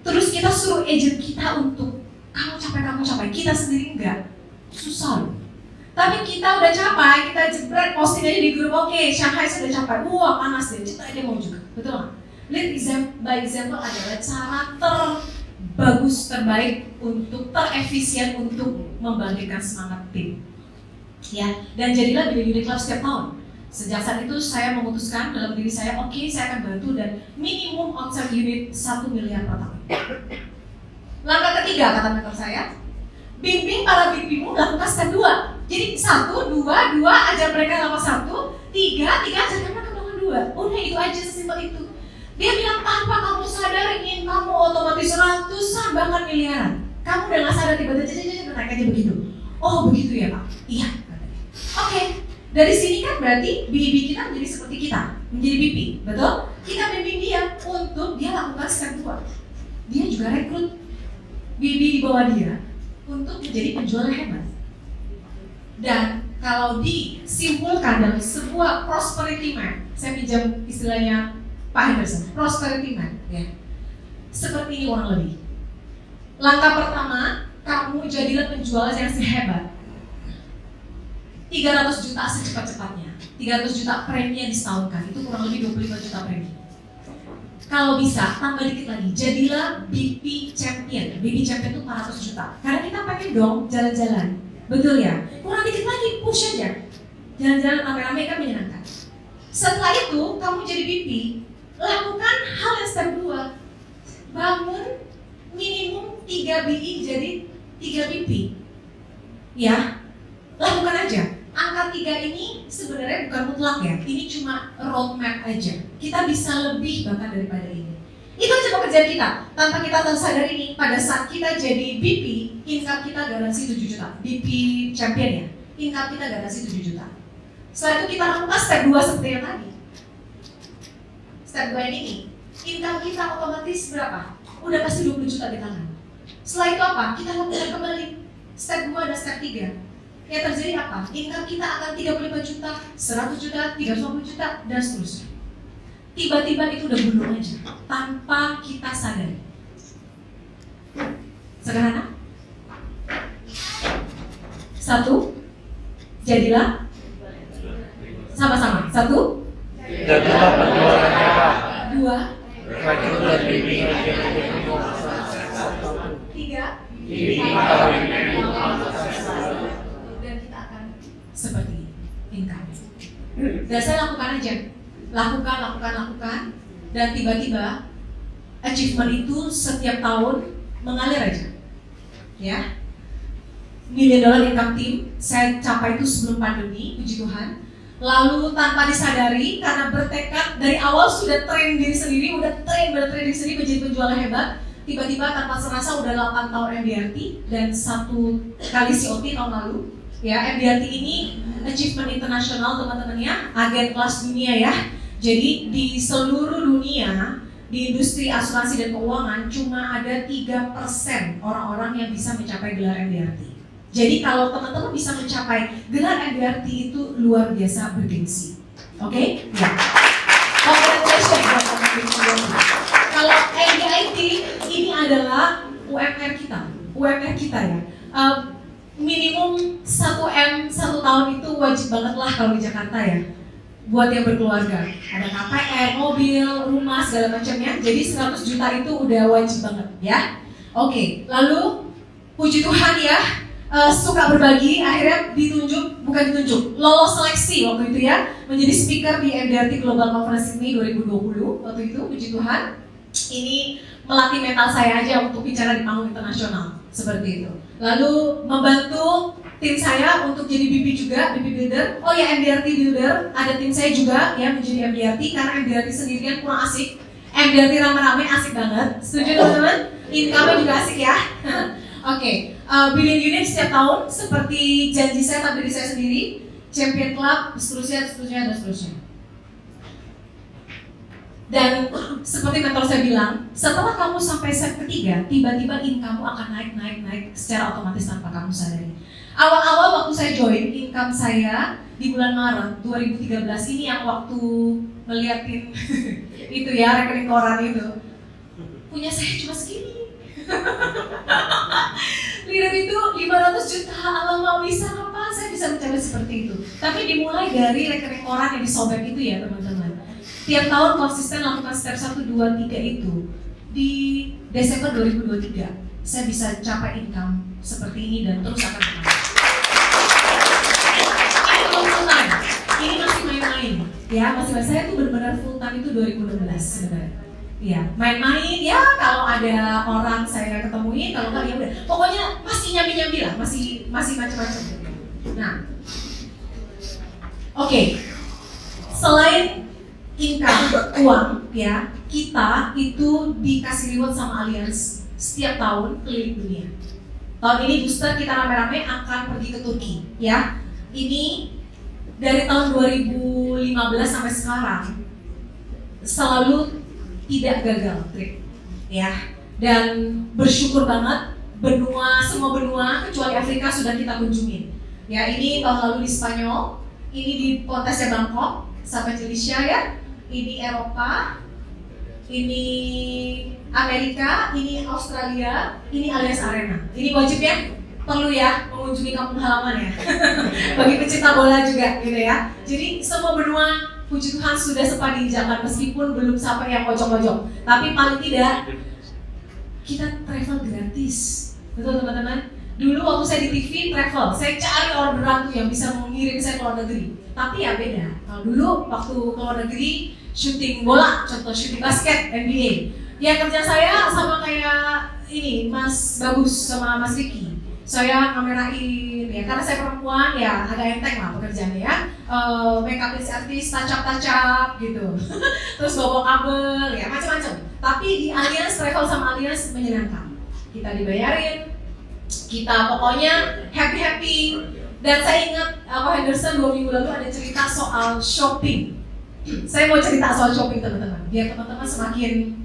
terus kita suruh agent kita untuk kamu capai, kita sendiri enggak, susah loh. Tapi kita udah capai, kita jebret posting aja di grup, oke, Shanghai sudah capai, wah panas deh, kita aja mau juga, betul nggak? Lead by example adalah cara terbagus, terbaik, untuk terefisien untuk membangkitkan semangat tim. Ya, dan jadilah Billion Unit Club setiap tahun. Sejak saat itu saya memutuskan dalam diri saya, oke, saya akan bantu dan minimum outside unit 1 miliar per tahun. Langkah ketiga kata mentor saya, bimbing para BP-mu melakukan step 2. Jadi 1, 2, ajar mereka lakukan 1, 3, ajarkan mereka melakukan 2. Udah itu aja, sesimpel itu. Dia bilang tanpa kamu sadar ingin kamu otomatis ratusan bahkan miliaran. Kamu udah nggak sadar tiba-tiba naik aja begitu. Oh begitu ya Pak? Iya. Oke. Dari sini kan berarti BP kita menjadi seperti kita, menjadi BP, betul? Kita bimbing dia untuk dia lakukan step 2. Dia juga rekrut BP di bawah dia untuk menjadi penjual yang hebat. Dan kalau disimpulkan dalam sebuah prosperity map, saya pinjam istilahnya Pak Henderson, prosperity map, ya. Seperti ini kurang lebih. Langkah pertama, kamu jadilah penjual yang hebat. 300 juta secepat-cepatnya, 300 juta premi yang disetahunkan, itu kurang lebih 25 juta premi. Kalau bisa, tambah dikit lagi, jadilah BP Champion. BP Champion itu 400 juta. Karena kita pengen dong jalan-jalan, betul ya? Kurang dikit lagi, push aja. Jalan-jalan rame-rame kan menyenangkan. Setelah itu, kamu jadi BP, lakukan hal yang step 2. Bangun minimum 3 BI jadi 3 BP. Ya, lakukan aja. Angka 3 ini sebenarnya bukan mutlak ya, ini cuma roadmap aja. Kita bisa lebih bahkan daripada ini. Itu aja pekerjaan kita. Tanpa kita tersadar ini, pada saat kita jadi BP, income kita garansi 7 juta. BP Champion ya, income kita garansi 7 juta. Setelah itu kita lakukan step 2 seperti yang tadi. step 2 ini, income kita otomatis berapa? Udah pasti 20 juta di tangan. Setelah itu apa? Kita lakukan kembali step 2 dan step 3. Yang terjadi apa? Income kita akan 35 juta, 100 juta, 350 juta, dan seterusnya. Tiba-tiba itu udah gunung aja, tanpa kita sadari. Sederhana? 1, jadilah sama-sama. 1, Jadilah penjualannya Pak. 2, Rajin lebih 3, dan kita akan seperti income. Dan saya lakukan aja, lakukan, dan tiba-tiba achievement itu setiap tahun mengalir aja, ya. $1 million income team saya capai itu sebelum pandemi, puji Tuhan. Lalu tanpa disadari, karena bertekad dari awal sudah train diri sendiri, udah train diri sendiri menjadi penjual hebat. Tiba-tiba tanpa serasa udah 8 tahun MDRT dan 1 kali COT tahun lalu. Ya, MDRT ini achievement internasional teman-temannya, agen kelas dunia ya. Jadi di seluruh dunia, di industri asuransi dan keuangan cuma ada 3% orang-orang yang bisa mencapai gelar MDRT. Jadi kalau teman-teman bisa mencapai gelar MDRT itu luar biasa bergengsi. Oke? Ya. Congratulations buat teman-teman. Kalau MDRT ini adalah UMR kita ya. Minimum 1M 1 tahun itu wajib banget lah kalau di Jakarta ya. Buat yang berkeluarga, ada KPR, mobil, rumah, segala macamnya. Jadi 100 juta itu udah wajib banget ya. Oke, lalu puji Tuhan ya, suka berbagi, akhirnya lolos seleksi waktu itu ya, menjadi speaker di MDRT Global Conference ini 2020 waktu itu, puji Tuhan. Ini melatih mental saya aja untuk bicara di panggung internasional, seperti itu. Lalu membantu tim saya untuk jadi BP juga, BP Builder. Oh ya, MDRT Builder, ada tim saya juga ya menjadi MDRT, karena MDRT sendirian kurang asik. MDRT rame-rame asik banget, setuju teman-teman? Income-nya juga asik ya. Oke, billion unit setiap tahun seperti janji saya pada diri saya sendiri, champion club, seterusnya. Dan seperti mentor saya bilang, setelah kamu sampai set ketiga, tiba-tiba income akan naik secara otomatis tanpa kamu sadari. Awal-awal waktu saya join, income saya di bulan Maret 2013 ini yang waktu ngeliatin itu ya, rekening koran itu, punya saya cuma segini. Leader itu 500 juta, alamak bisa apa? Saya bisa mencapai seperti itu. Tapi dimulai dari rekening koran yang disobek itu ya teman-teman. Tiap tahun konsisten lakukan step 1, 2, 3 itu. Di Desember 2023 saya bisa capai income seperti ini dan terus akan berkembang. Ini belum full time, ini masih main-main ya, saya tuh benar-benar full time itu 2016 sebenarnya. Iya, main-main ya, kalau ada orang saya ketemuin, kalau enggak ya udah. Pokoknya masih nyambi-nyambi lah, masih macam-macam. Nah, oke. Selain income, uang ya, kita itu dikasih reward sama Allianz setiap tahun keliling dunia. Tahun ini booster kita rame-rame akan pergi ke Turki ya. Ini dari tahun 2015 sampai sekarang selalu tidak gagal trip ya, dan bersyukur banget semua benua kecuali Afrika sudah kita kunjungin ya. Ini tahun lalu di Spanyol, ini di Pontesnya Bangkok sampai Malaysia ya, ini Eropa, ini Amerika, ini Australia, ini Allianz Arena. Ini wajibnya perlu ya mengunjungi kampung halaman ya bagi pecinta bola juga gitu ya. Jadi semua benua puji Tuhan sudah sempat diinjakan meskipun belum sampai yang pojok-pojok. Tapi paling tidak kita travel gratis, betul teman-teman? Dulu waktu saya di TV travel, saya cari orderan tuh yang bisa mengirim saya ke luar negeri. Tapi ya beda. Kalau dulu waktu ke luar negeri syuting bola, contoh syuting basket NBA. Ya kerja saya sama kayak ini Mas Bagus sama Mas Ricky. Saya kamerain ya, karena saya perempuan ya agak enteng lah pekerjaannya ya. Make up artis, touch up gitu. Terus bawa kabel ya macam-macam. Tapi di Allianz, travel sama Allianz menyenangkan. Kita dibayarin, kita pokoknya happy. Dan saya ingat Henderson 2 minggu lalu ada cerita soal shopping. Saya mau cerita soal shopping teman-teman, biar teman-teman semakin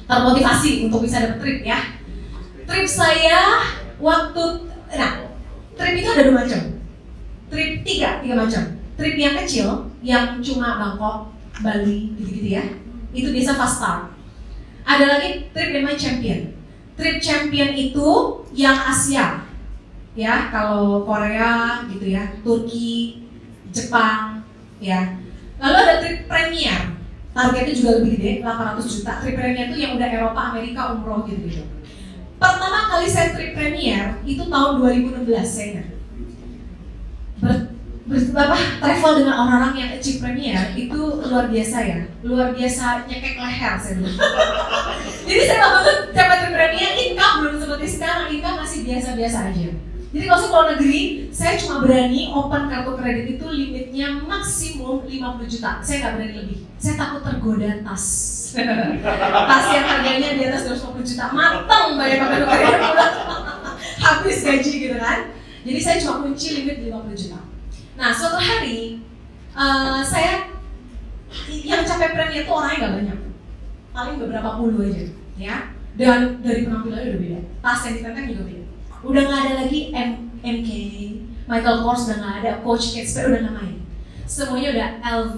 termotivasi untuk bisa dapat trip ya. Trip saya trip itu ada 2 macam. Trip tiga macam. Trip yang kecil, yang cuma Bangkok, Bali, gitu-gitu ya. Itu biasa fast start. Ada lagi trip yang namanya champion. Trip champion itu yang Asia, ya. Kalau Korea gitu ya, Turki, Jepang, ya. Lalu ada trip premier, targetnya juga lebih gede, 800 juta. Trip premier itu yang udah Eropa, Amerika, umroh gitu-gitu. Pertama kali saya trip premier itu tahun 2016, saya ingat. Travel dengan orang-orang yang achieve premier itu luar biasa ya, luar biasa nyekek leher saya bilang. Jadi saya waktu itu dapat trip premier, income belum seperti sekarang, income masih biasa-biasa aja. Jadi kalau saya keluar negeri, saya cuma berani open kartu kredit itu limitnya maksimum 50 juta. Saya nggak berani lebih. Saya takut tergoda tas. Tas yang harganya di atas 250 juta, mateng bayar pakai kartu kredit udah habis gaji gitu kan. Jadi saya cuma kunci limit 50 juta. Nah suatu hari saya yang capai premier itu orangnya nggak banyak, paling beberapa puluh aja, ya. Dan dari penampilannya udah beda, tas yang ditenteng juga beda. Udah nggak ada lagi MK, Michael Kors udah nggak ada, Coach, Kate Spade udah nggak main. Semuanya udah LV,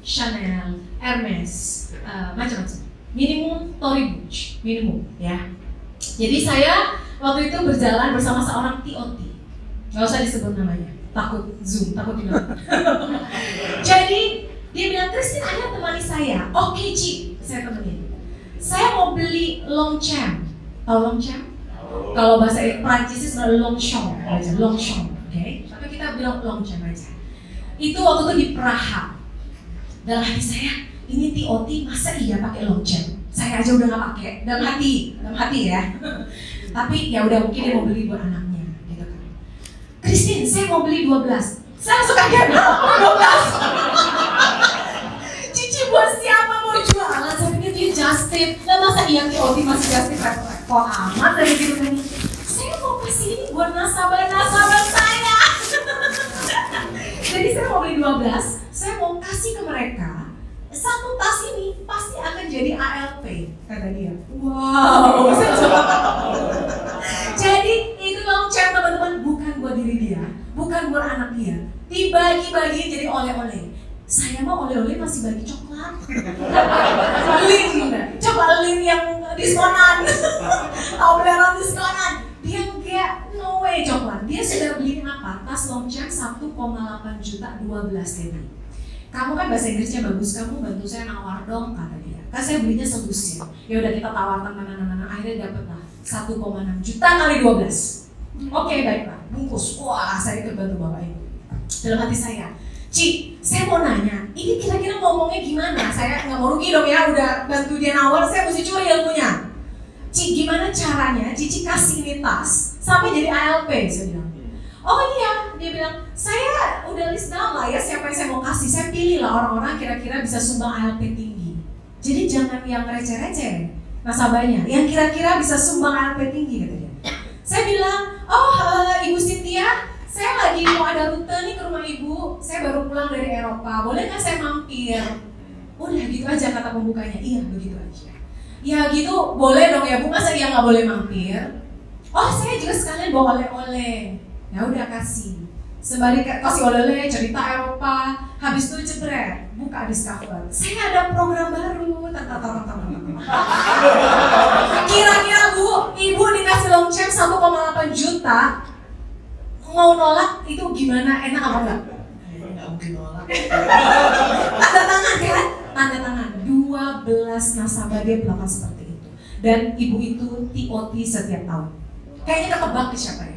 Chanel, Hermes, macam-macam. Minimum Tory Burch, minimum ya. Jadi saya waktu itu berjalan bersama seorang TOT, nggak usah disebut namanya, takut zoom, takut gimana. Jadi dia bilang, Christine ada temani saya. Oke Ci, saya temenin. Saya mau beli Longchamp, tahu Longchamp? Kalau bahasa Prancis itu Longchamp aja, Longchamp, oke? Tapi kita bilang Longchamp aja. Itu waktu itu di Praha. Dalam hati saya, ini TOT masa iya pakai Longchamp? Saya aja udah nggak pakai. Dalam hati ya. Tapi ya udah mungkin dia mau beli buat anaknya, gitu kan. Christine, saya mau beli 12. Saya suka kaget 12. Cici buat siapa mau jualan? Saya pikir dia just tip. Lah masa iya TOT masih just tip? Kok amat dari gitu kan? Saya mau kasih ini buat nasabah saya. Jadi saya mau beli 12. Saya mau kasih ke mereka. Satu tas ini pasti akan jadi ALP, kata dia. Wow. Jadi itu Longchamp teman-teman, bukan buat diri dia, bukan buat anak dia. Dibagi-bagi jadi oleh-oleh. Saya mah oleh-oleh masih bagi coklat. Coklat lin yang diskonan. Tauleran diskonan. Dia enggak, no way coklat. Dia sudah beli apa? Tas Longchamp 1,8 juta 12 TB. Kamu kan bahasa Inggrisnya bagus, kamu bantu saya nawar dong, kata dia. Kan saya belinya selusin. Ya udah kita tawarkan akhirnya dapat lah 1,6 juta kali 12. Oke, baik Pak, bungkus. Wah, saya ikut bantu Bapak Ibu. Dalam hati saya, Ci, saya mau nanya, ini kira-kira ngomongnya gimana? Saya nggak mau rugi dong ya, udah bantu dia nawar, saya mesti curi ilmunya. Ci, gimana caranya Cici kasih ini tas sampai jadi ALP? Saya bilang. Oh iya, dia bilang, saya udah list down lah ya siapa yang saya mau kasih. Saya pilih lah orang-orang kira-kira bisa sumbang ALP tinggi. Jadi jangan yang receh-receh nasabahnya, yang kira-kira bisa sumbang ALP tinggi katanya. Saya bilang, Ibu Cynthia, saya lagi mau ada rute nih ke rumah Ibu. Saya baru pulang dari Eropa, boleh nggak saya mampir? Udah gitu aja kata pembukanya, iya begitu aja. Ya gitu, boleh dong ya Bu, masa dia nggak boleh mampir? Oh saya juga sekalian bawa oleh-oleh. Ya udah kasih. Sembari kasih oleh-oleh cerita Eropa, habis itu jebret, buka Discover. Saya ada program baru. Kira-kira Bu, Ibu dikasih Longchamp 1,8 juta, mau nolak itu gimana? Enak apa enggak? Enggak mungkin nolak. Tanda tangan kan? Tanda tangan. 12 nasabah dia melakukan seperti itu. Dan ibu itu TOT setiap tahun. Kayaknya kita tebak siapa ya?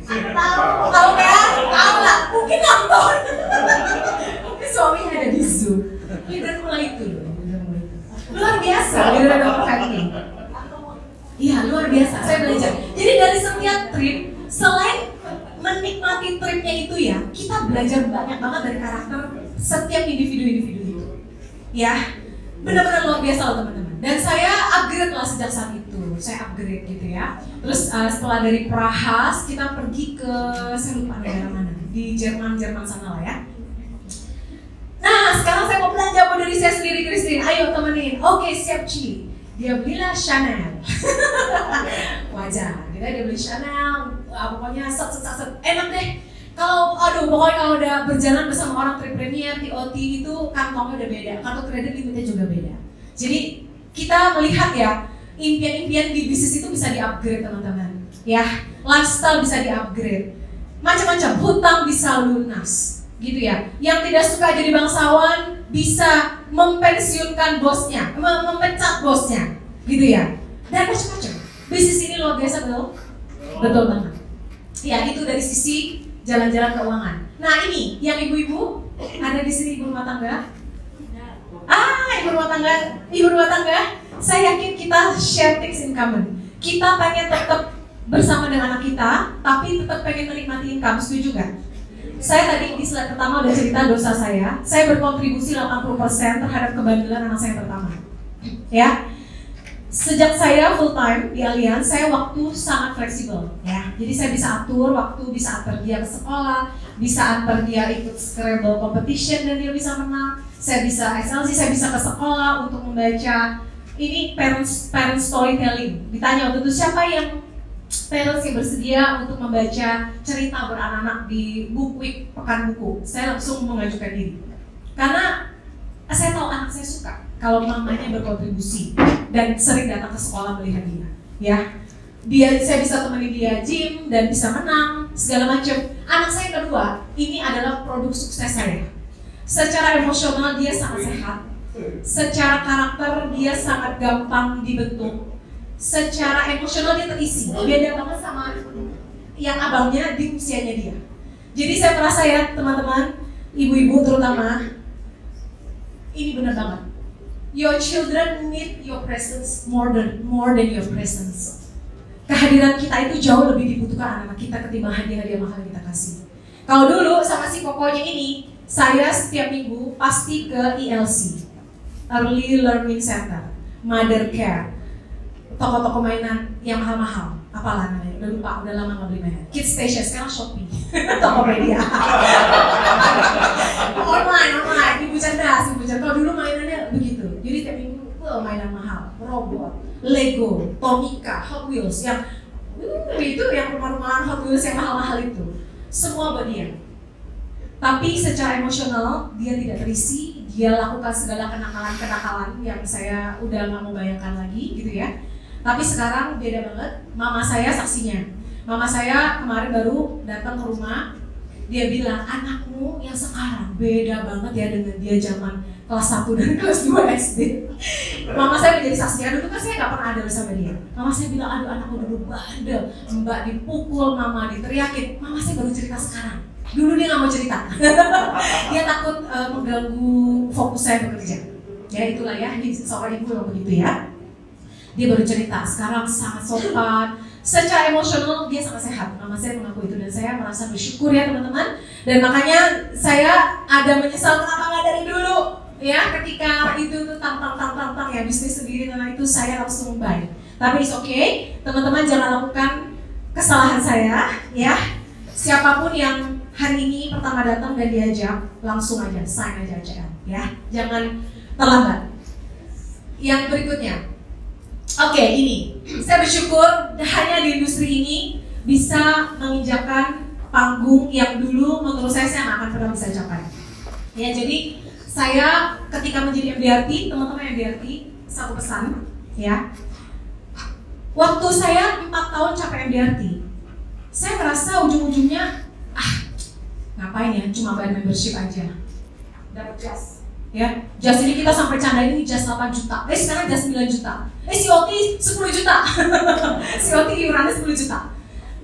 Tahu kan? Tahu lah, mungkin nonton. Mungkin suaminya ada di Zoom. Dia mulai itu loh, luar biasa. Dia udah perfecting. Iya, luar biasa. Saya belajar. Jadi dari setiap trip, selain menikmati tripnya itu ya, kita belajar banyak banget dari karakter setiap individu-individu itu. Ya, benar-benar luar biasa loh teman-teman. Dan saya upgrade lah sejak saat itu. Saya upgrade gitu ya. Terus setelah dari Praha kita pergi ke, saya lupa negara mana, di Jerman sana lah ya. Nah sekarang saya mau belanja, mau dari saya oke siap Ci. Dia belilah Chanel. Wajar, dia beli Chanel, pokoknya set, enak deh. Pokoknya kalau udah berjalan bersama orang Tripreneur, TOT itu kantongnya udah beda, kartu kredit limitnya juga beda. Jadi kita melihat ya, impian-impian di bisnis itu bisa di-upgrade teman-teman. Ya, lifestyle bisa di-upgrade. Macam-macam, hutang bisa lunas, gitu ya. Yang tidak suka jadi bangsawan bisa mempensiunkan bosnya, memecat bosnya, gitu ya. Dan macam-macam. Bisnis ini luar biasa, betul? Betul banget. Ya, itu dari sisi jalan-jalan keuangan. Nah, ini yang ibu-ibu ada di sini, ibu rumah tangga. Ibu rumah tangga. Saya yakin kita share things in common. Kita pengen tetap bersama dengan anak kita, tapi tetap pengen menikmati income. Setuju gak? Saya tadi di slide pertama udah cerita dosa saya. Saya berkontribusi 80% terhadap kebandelan anak saya pertama. Ya. Sejak saya full time di Allianz, saya waktu sangat fleksibel. Ya. Jadi saya bisa atur waktu, bisa antar dia ke sekolah, bisa antar dia ikut Scrabble competition dan dia bisa menang. Saya bisa SLC, saya bisa ke sekolah untuk membaca. Ini parent storytelling. Ditanya waktu itu siapa yang parents yang bersedia untuk membaca cerita beranak-anak di Book Week Pekan Buku. Saya langsung mengajukan diri. Karena saya tahu anak saya suka kalau mamanya berkontribusi dan sering datang ke sekolah melihat dia. Ya, saya bisa temenin dia gym dan bisa menang segala macam. Anak saya kedua, ini adalah produk sukses saya. Secara emosional dia sangat sehat. Secara karakter dia sangat gampang dibentuk. Secara emosional dia terisi. Beda banget sama yang abangnya di usianya dia. Jadi saya merasa ya teman-teman, ibu-ibu terutama, ini benar banget. Your children need your presence more than your presence. Kehadiran kita itu jauh lebih dibutuhkan anak kita ketimbang hadiah-hadiah mahal yang kita kasih. Kalau dulu sama si kokonya ini, saya setiap minggu pasti ke ELC, Early Learning Center, Mother Care, toko-toko mainan yang mahal-mahal. Apalah namanya? Udah lupa, udah lama nggak beli mainan. Kids Station, sekarang Shopee, Tokopedia. online, ibu cerdas. Kalau dulu mainannya begitu. Jadi tiap minggu mainan mahal, robot, Lego, Tomica, Hot Wheels yang itu yang rumah-rumahan Hot Wheels yang mahal-mahal itu. Semua buat dia. Tapi secara emosional dia tidak terisi, dia lakukan segala kenakalan-kenakalan yang saya udah nggak mau bayangkan lagi gitu ya. Tapi sekarang beda banget, mama saya saksinya. Mama saya kemarin baru datang ke rumah, dia bilang, anakmu yang sekarang beda banget ya dengan dia zaman kelas 1 dan kelas 2 SD. Mama saya menjadi saksinya, dulu kan saya gak pernah ada bersama dia. Mama saya bilang, aduh anakku dulu bandel, mbak dipukul, mama diteriakin. Mama saya baru cerita sekarang, dulu dia gak mau cerita. Dia takut mengganggu fokus saya bekerja. Ya itulah ya, seorang ibu yang begitu ya. Dia baru cerita, sekarang sangat sopan. Secara emosional dia sangat sehat. Mama saya mengaku itu dan saya merasa bersyukur ya teman-teman. Dan makanya saya ada menyesal kenapa nggak dari dulu ya, ketika itu tuh tang ya bisnis sendiri karena itu saya langsung buy. Tapi it's okay, teman-teman jangan lakukan kesalahan saya ya. Siapapun yang hari ini pertama datang dan diajak, langsung aja sign aja ya. Jangan terlambat. Yang berikutnya. Oke, ini saya bersyukur hanya di industri ini bisa menginjakan panggung yang dulu menurut saya nggak akan pernah bisa capai. Ya, jadi saya ketika menjadi MDRT, teman-teman MDRT, satu pesan ya. Waktu saya 4 tahun capai MDRT, saya merasa ujung-ujungnya ngapain ya, cuma bayar membership aja, dapat jas. Ya, jas ini kita sampai candain ini jas 8 juta, sekarang jas 9 juta, COT 10 juta, COT iurannya 10 juta.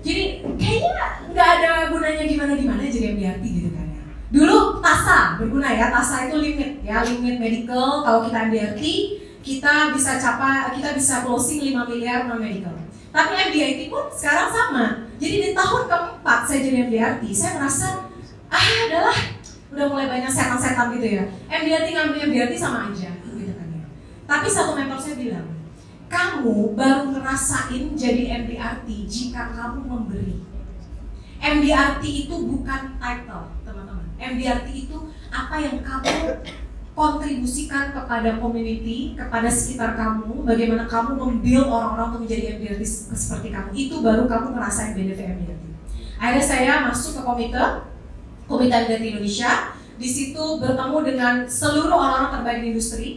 Jadi kayaknya nggak ada gunanya gimana jadi MDRT gitu kan ya. Dulu TASA berguna ya, TASA itu limit ya, limit medical. Kalau kita MDRT, kita bisa closing 5 miliar non medical. Tapi MDRT pun sekarang sama. Jadi di tahun keempat saya jadi MDRT, saya merasa adalah udah mulai banyak setan-setan gitu ya. MDRT ngambil MDRT sama aja gitu kan ya. Tapi satu mentor saya bilang, kamu baru ngerasain jadi MDRT jika kamu memberi. MDRT itu bukan title, teman-teman. MDRT itu apa yang kamu kontribusikan kepada community, kepada sekitar kamu, bagaimana kamu membuild orang-orang untuk menjadi MDRT seperti kamu, itu baru kamu ngerasain benefit MDRT. Akhirnya saya masuk ke komite MDRT Indonesia. Di situ bertemu dengan seluruh orang-orang terbaik di industri,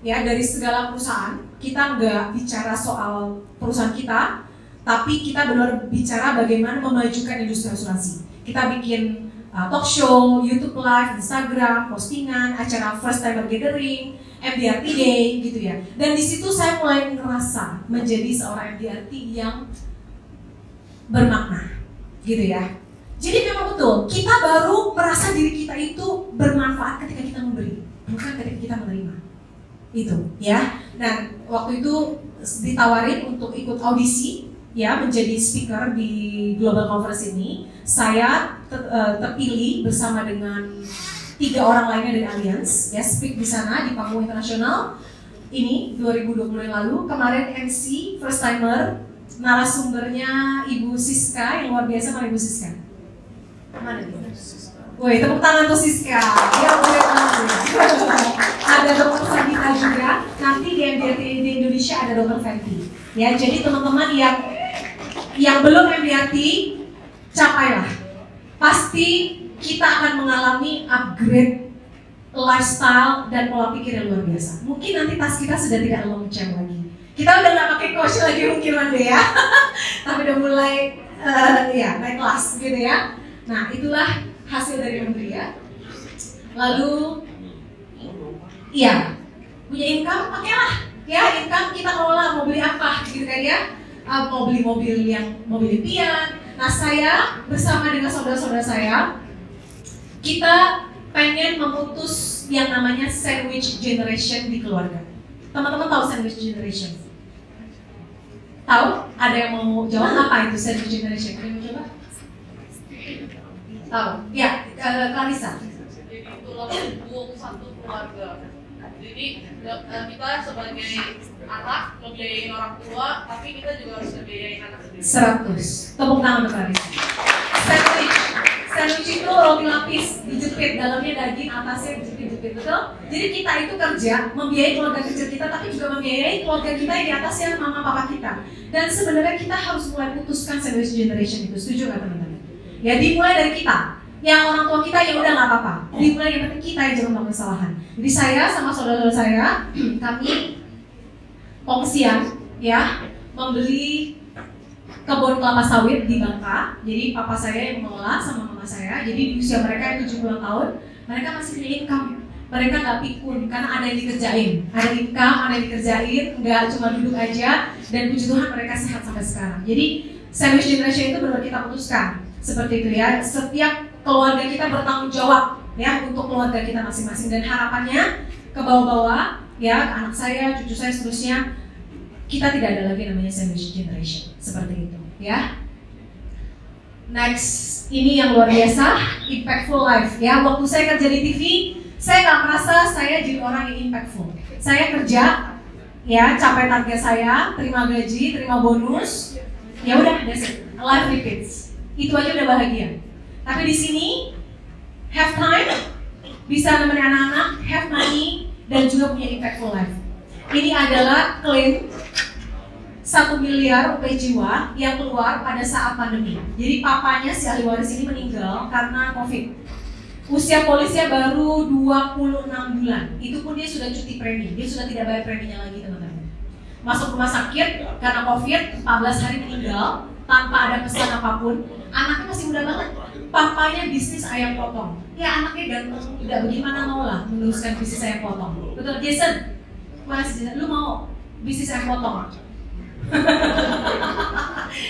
ya, dari segala perusahaan. Kita nggak bicara soal perusahaan kita, tapi kita benar bicara bagaimana memajukan industri asuransi. Kita bikin talk show, YouTube live, Instagram, postingan, acara first timer gathering, MDRT Day gitu ya. Dan di situ saya mulai ngerasa menjadi seorang MDRT yang bermakna gitu ya. Jadi memang betul, kita baru merasa diri kita itu bermanfaat ketika kita memberi, bukan ketika kita menerima. Itu ya. Dan waktu itu ditawarin untuk ikut audisi ya, menjadi speaker di global conference ini. Saya terpilih bersama dengan 3 orang lainnya dari Allianz ya, speak di sana di panggung internasional ini 2020 yang lalu. Kemarin MC first timer, narasumbernya Ibu Siska yang luar biasa. Mana Ibu Siska? Mana dia? Woi, tepuk tangan untuk Siska. Ya, boleh banget. Ada Dr. Sabita juga. Nanti di MDRT di Indonesia ada Dr. Fenty. Ya, jadi teman-teman yang belum MDRT, capailah. Pasti kita akan mengalami upgrade lifestyle dan pola pikir yang luar biasa. Mungkin nanti tas kita sudah tidak long term lagi. Kita udah nggak pakai coach lagi mungkin one day ya, tapi udah mulai ya naik kelas gitu ya. Nah, itulah hasil dari memberi ya. Lalu, iya, punya income, pakailah ya, income kita kelola, mau beli apa gitu kan ya. Mau beli mobil impian. Nah, saya bersama dengan saudara-saudara saya, kita pengen memutus yang namanya sandwich generation di keluarga. Teman-teman tahu sandwich generation? Tahu? Ada yang mau jawab apa itu sandwich generation? Ada yang mau coba? Tahu? Ya, Clarissa. Jadi tulang punggung satu keluarga. Jadi kita sebagai anak ngebiayain orang tua, tapi kita juga harus ngebiayain anak sendiri. 100. Tepuk tangan untuk Clarissa. Sandwich itu roti lapis, dijepit, dalamnya daging, atasnya dijepit-jepit, betul? Jadi kita itu kerja, membiayai keluarga kecil kita, tapi juga membiayai keluarga kita yang di atasnya mama papa kita. Dan sebenarnya kita harus mulai putuskan sandwich generation itu, setuju nggak teman-teman? Ya, dimulai dari kita. Yang orang tua kita ya udah nggak apa-apa. Dimulai yang penting kita yang jangan melakukan kesalahan. Jadi saya sama saudara-saudara saya, kami kongsian ya, membeli kebun kelapa sawit di Bangka. Jadi papa saya yang mengelola sama mama saya. Jadi di usia mereka yang 70 tahun, mereka masih punya income. Mereka nggak pikun karena ada yang dikerjain. Ada income, ada yang dikerjain, nggak cuma duduk aja. Dan puji Tuhan mereka sehat sampai sekarang. Jadi sandwich generation itu benar kita putuskan seperti itu ya. Setiap keluarga kita bertanggung jawab ya untuk keluarga kita masing-masing, dan harapannya ke bawah-bawah ya, ke anak saya, cucu saya, seterusnya, kita tidak ada lagi namanya sandwich generation seperti itu ya. Next, ini yang luar biasa, impactful life ya. Waktu saya kerja di TV, saya nggak merasa saya jadi orang yang impactful. Saya kerja ya, capai target saya, terima gaji, terima bonus, ya udah, that's it. Life repeats. Itu aja udah bahagia. Tapi di sini have time, bisa nemenin anak-anak, have money, dan juga punya impactful life. Ini adalah klaim 1 miliar rupiah jiwa yang keluar pada saat pandemi. Jadi papanya si ahli waris ini meninggal karena COVID. Usia polisnya baru 26 bulan. Itu pun dia sudah cuti premi, dia sudah tidak bayar preminya lagi teman-teman. Masuk rumah sakit karena COVID, 14 hari meninggal tanpa ada pesan apapun. Anaknya masih muda banget. Papanya bisnis ayam potong. Ya anaknya ganteng, tidak bagaimana mau lah meneruskan bisnis ayam potong. Betul, Jason? Mana sih Jason? Lu mau bisnis ayam potong?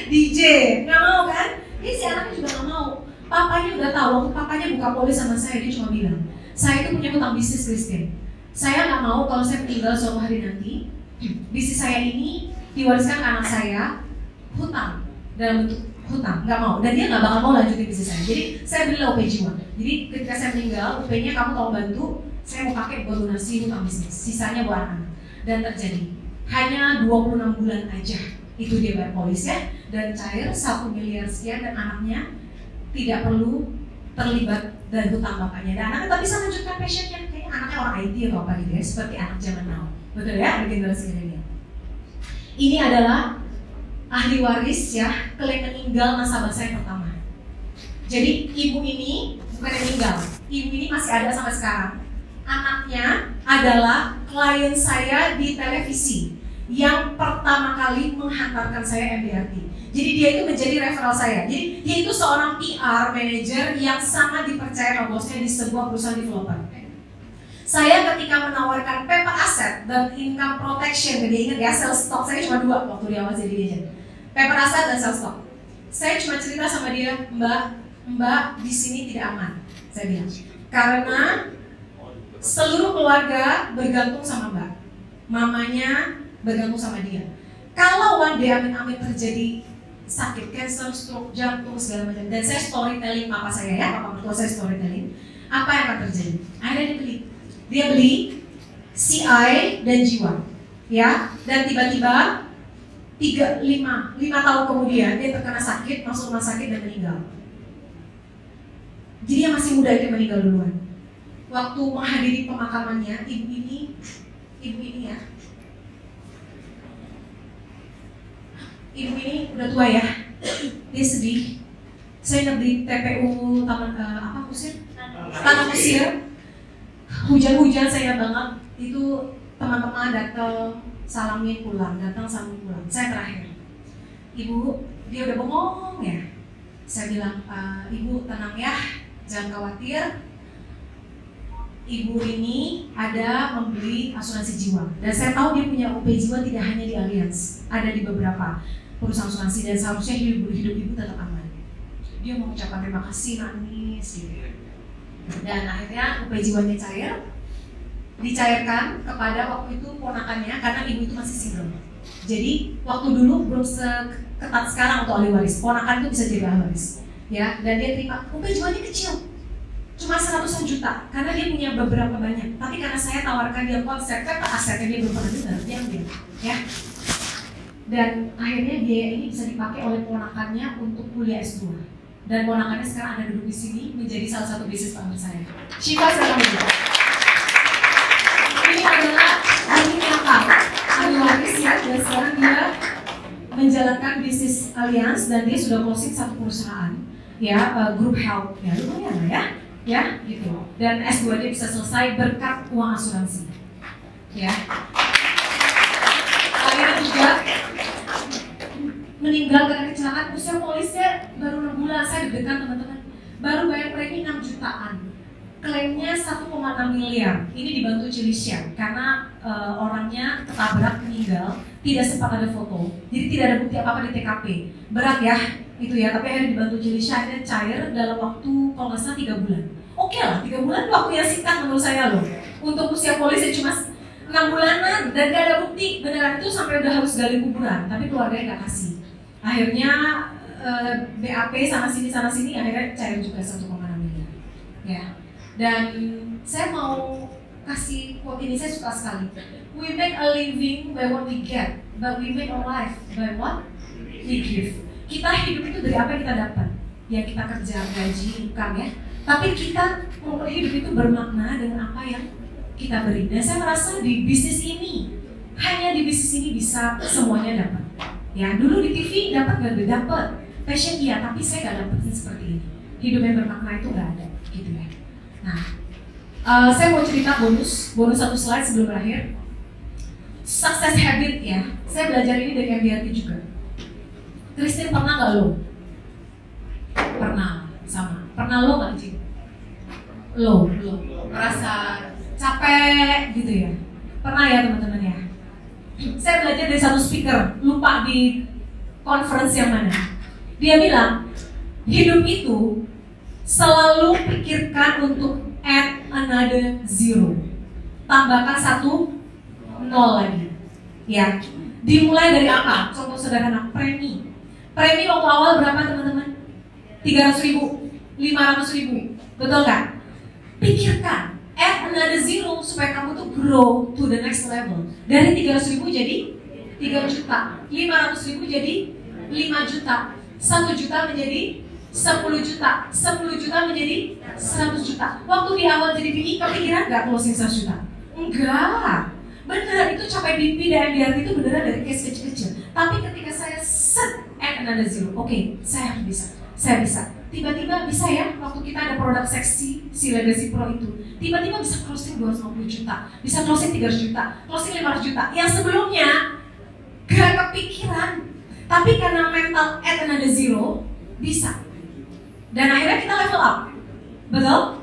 DJ, nggak mau kan? Ini si anaknya juga nggak mau. Papanya udah tahu, waktu papanya buka polis sama saya, dia cuma bilang, saya itu punya hutang bisnis, Christine. Saya nggak mau kalau saya meninggal suatu hari nanti, bisnis saya ini diwariskan ke anak saya, hutang dalam bentuk hutang, nggak mau. Dan dia nggak bakal mau lanjutin bisnis saya. Jadi saya belilah UP jiwa. Jadi ketika saya meninggal, UP-nya kamu tolong bantu, saya mau pakai buat donasi hutang bisnis, sisanya buat anak. Dan terjadi. Hanya 26 bulan aja itu dia bayar polis ya, dan cair 1 miliar sekian, dan anaknya tidak perlu terlibat dari hutang bapaknya, dan anaknya tetap bisa lanjutkan passionnya kayak ini anaknya orang IT atau apa gitu ya, seperti anak zaman now. Betul ya, ada generasi milenial. Ini adalah ahli waris ya, klaim meninggal nasabah saya pertama. Jadi ibu ini bukan yang meninggal, ibu ini masih ada sampai sekarang. Anaknya adalah klien saya di televisi yang pertama kali menghantarkan saya MDRT. Jadi dia itu menjadi referral saya. Jadi dia itu seorang PR manager yang sangat dipercaya oleh bosnya di sebuah perusahaan developer. Saya ketika menawarkan paper asset dan income protection, dia ingat ya, sales stock saya cuma 2 waktu di awal jadi agent. Paper asset dan sales stock. Saya cuma cerita sama dia, Mbak di sini tidak aman. Saya bilang, karena seluruh keluarga bergantung sama Mbak. Mamanya bergantung sama dia. Kalau one day amin-amin terjadi sakit, cancer, stroke, jantung, segala macam, dan saya storytelling papa saya ya, papa mertua saya storytelling, apa yang akan terjadi? Akhirnya dia beli CI dan jiwa, ya, dan tiba-tiba 5 tahun kemudian dia terkena sakit, masuk rumah sakit dan meninggal. Jadi yang masih muda itu meninggal duluan. Waktu menghadiri pemakamannya, ibu ini ya, ibu ini udah tua ya, dia sedih. Saya ingat di TPU Tanah Kusir, hujan-hujan saya ingat banget. Itu teman-teman datang salamin pulang. Saya terakhir, ibu, dia udah bengong ya. Saya bilang, ibu tenang ya, jangan khawatir. Ibu ini ada membeli asuransi jiwa, dan saya tahu dia punya OP jiwa tidak hanya di Allianz, ada di beberapa perusahaan asuransi, dan seharusnya hidup ibu tetap aman. Dia mengucapkan terima kasih, nangis gitu. Dan akhirnya OP jiwanya dicairkan kepada waktu itu ponakannya, karena ibu itu masih single. Jadi waktu dulu belum seketat sekarang untuk ahli waris, ponakan itu bisa jadi ahli waris, ya. Dan dia terima, OP jiwanya kecil, cuma 100 juta, karena dia punya beberapa banyak. Tapi karena saya tawarkan dia konsep asetnya, dia belum pernah dengar, dia ambil, ya. Dan akhirnya biaya ini bisa dipakai oleh ponakannya untuk kuliah S2. Dan ponakannya sekarang ada duduk di sini menjadi salah satu bisnis partner saya. Syifa sekarang juga. Ini adalah ahli nyata, ahli waris ya, dan sekarang dia menjalankan bisnis Allianz dan dia sudah closing 1 perusahaan, ya, group health, ya lumayan lah ya, gitu. Dan S2 dia bisa selesai berkat uang asuransi, ya. Akhirnya juga meninggal karena kecelakaan, usia polisnya baru 6 bulan, saya deg-degan teman-teman. Baru bayar premi 6 jutaan, klaimnya 1,6 miliar. Ini dibantu Cilisya karena orangnya ketabrak meninggal, tidak sempat ada foto, jadi tidak ada bukti apa-apa di TKP. Berat ya, itu ya, tapi akhirnya dibantu Cilisya, akhirnya cair dalam waktu kalau nggak salah 3 bulan. Oke lah, 3 bulan waktu yang singkat menurut saya loh. Untuk usia polisnya cuma 6 bulanan dan gak ada bukti beneran itu, sampai udah harus gali kuburan, tapi keluarganya nggak kasih. Akhirnya BAP sana sini, akhirnya cair juga 1,6 miliar. Ya. Dan saya mau kasih quote ini, saya suka sekali. We make a living by what we get, but we make a life by what we give. Kita hidup itu dari apa yang kita dapat, ya kita kerja, gaji, income ya. Tapi kita hidup itu bermakna dengan apa yang kita beri. Dan saya merasa di bisnis ini, hanya di bisnis ini bisa semuanya dapat. Ya, dulu di TV dapat nggak? Dapat. Passion iya, tapi saya nggak dapetin seperti ini. Hidup yang bermakna itu nggak ada, gitu ya. Nah, saya mau cerita bonus 1 slide sebelum berakhir. Success habit ya. Saya belajar ini dari MDRT juga. Christine pernah nggak lo? Pernah, sama. Pernah lo nggak sih? Lo merasa capek gitu ya? Pernah ya teman-teman ya? Saya belajar dari satu speaker, lupa di conference yang mana. Dia bilang, hidup itu selalu pikirkan untuk add another zero. Tambahkan 1 0 lagi. Ya. Dimulai dari apa? Contoh sederhana, premi. Premi waktu awal berapa teman-teman? 300.000, 500.000. Betul nggak? Pikirkan, add another zero supaya kamu tuh grow to the next level. Dari 300.000 jadi 3 juta, 500.000 jadi 5 juta, 1 juta menjadi 10 juta. 10 juta menjadi 100 juta. Waktu di awal jadi BI, kepikiran nggak closing 100 juta? Enggak. Beneran itu capai BP dan MDRT itu beneran dari case kecil-kecil. Tapi ketika saya set at another zero, oke, saya harus bisa. Saya bisa. Tiba-tiba bisa ya, waktu kita ada produk seksi, si Legacy Pro itu, tiba-tiba bisa closing 250 juta, bisa closing 300 juta, closing 500 juta. Yang sebelumnya gak kepikiran. Tapi karena mental at another zero, bisa. Dan akhirnya kita level up. Betul?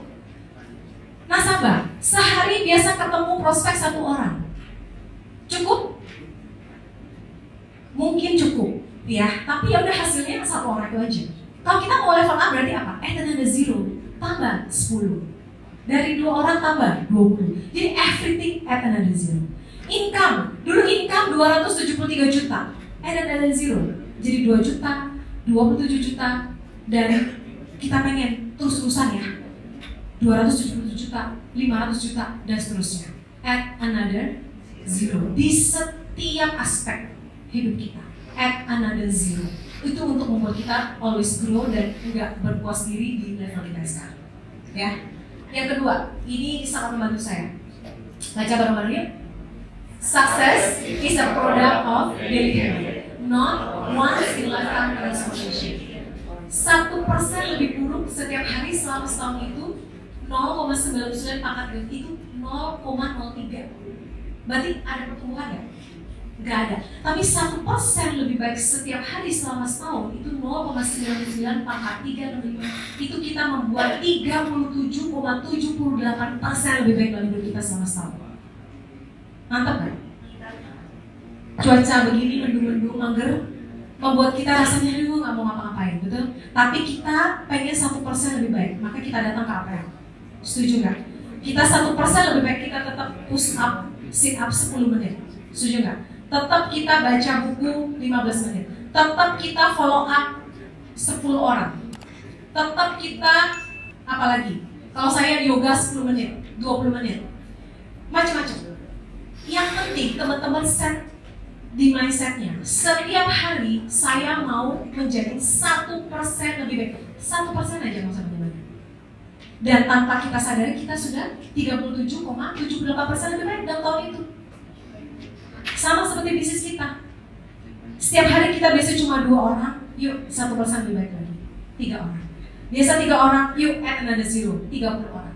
Nasabah, sehari biasa ketemu prospek 1 orang. Cukup? Mungkin cukup, ya. Tapi ya udah hasilnya 1 orang itu aja. Kalau kita mau level up berarti apa? At another zero, tambah 10. Dari 2 orang tambah 20. Jadi everything at another zero. Income, dulu income 273 juta. At another zero, jadi 2 juta, 27 juta, dan kita pengen terus-terusan ya. 277 juta, 500 juta, dan seterusnya. At another zero. Di setiap aspek hidup kita. At another zero. Itu untuk membuat kita always grow dan enggak berpuas diri di level kita sekarang. Ya. Yang kedua, ini sangat membantu saya. Baca bareng-bareng yuk. Success is a product of daily habit, not once in lifetime transformation. 1% lebih buruk setiap hari selama setahun itu 0,99 pangkat itu 0,03. Berarti ada pertumbuhan ya? Nggak ada. Tapi 1% lebih baik setiap hari selama setahun itu 0,99 pangkat 35. Itu kita membuat 37,78% lebih baik dalam hidup kita selama setahun. Mantap kan? Cuaca begini mendung-mendung mager membuat kita rasanya aduh nggak mau ngapa-ngapain, betul? Tapi kita pengen 1% lebih baik, maka kita datang ke APL. Setuju nggak? Kita 1% lebih baik kita tetap push up, sit up 10 menit. Setuju nggak? Tetap kita baca buku 15 menit. Tetap kita follow up 10 orang. Tetap kita apalagi? Kalau saya yoga 10 menit, 20 menit. Macam-macam. Yang penting teman-teman set di mindsetnya, setiap hari saya mau menjadi 1% lebih baik. 1% aja nggak usah banyak. Dan tanpa kita sadari kita sudah 37,78% lebih baik dalam tahun itu. Sama seperti bisnis kita. Setiap hari kita biasa cuma 2 orang, yuk 1% lebih baik lagi. 3 orang. Biasa 3 orang, yuk at another zero, 30 orang.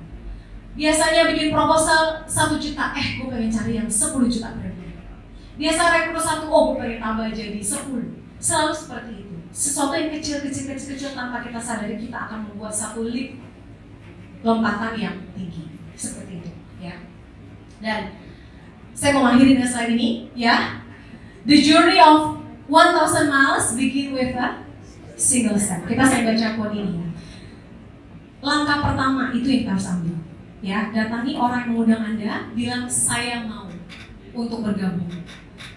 Biasanya bikin proposal 1 juta, gue pengen cari yang 10 juta per bulan. Biasa rekrut 1, gue pengen tambah jadi 10. Selalu seperti itu. Sesuatu yang kecil tanpa kita sadari kita akan membuat satu leap, lompatan yang tinggi. Seperti itu, ya. Dan saya mau mengakhiri dengan slide ini, ya. The journey of 1000 miles begin with a single step. Kita saya baca quote ini, ya. Langkah pertama itu yang kita harus ambil. Ya, datangi orang yang mengundang Anda, bilang saya mau untuk bergabung.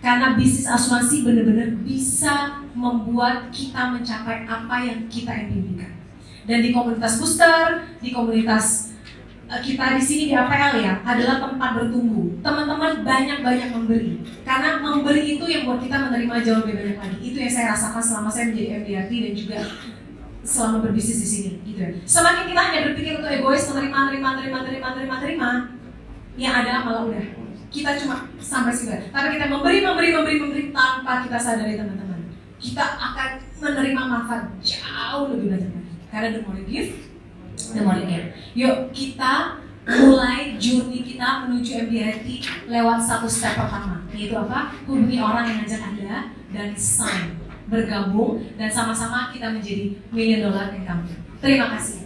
Karena bisnis asuransi benar-benar bisa membuat kita mencapai apa yang kita impikan. Dan di komunitas booster, di komunitas kita di sini di APL ya, adalah tempat bertumbuh. Teman-teman banyak-banyak memberi. Karena memberi itu yang buat kita menerima jauh lebih banyak lagi. Itu yang saya rasakan selama saya menjadi MDRT dan juga selama berbisnis di sini, gitu ya. Semakin kita hanya berpikir untuk egois, menerima, yang ada malah udah kita cuma sampai situ. Tapi kita memberi tanpa kita sadari teman-teman, kita akan menerima manfaat jauh lebih banyak lagi. Karena the more you give, the more you get. Yuk kita mulai journey kita menuju MDRT lewat satu step pertama, yaitu apa? Hubungi orang yang ngajak Anda dan sign. Bergabung dan sama-sama kita menjadi $1 million income. Terima kasih.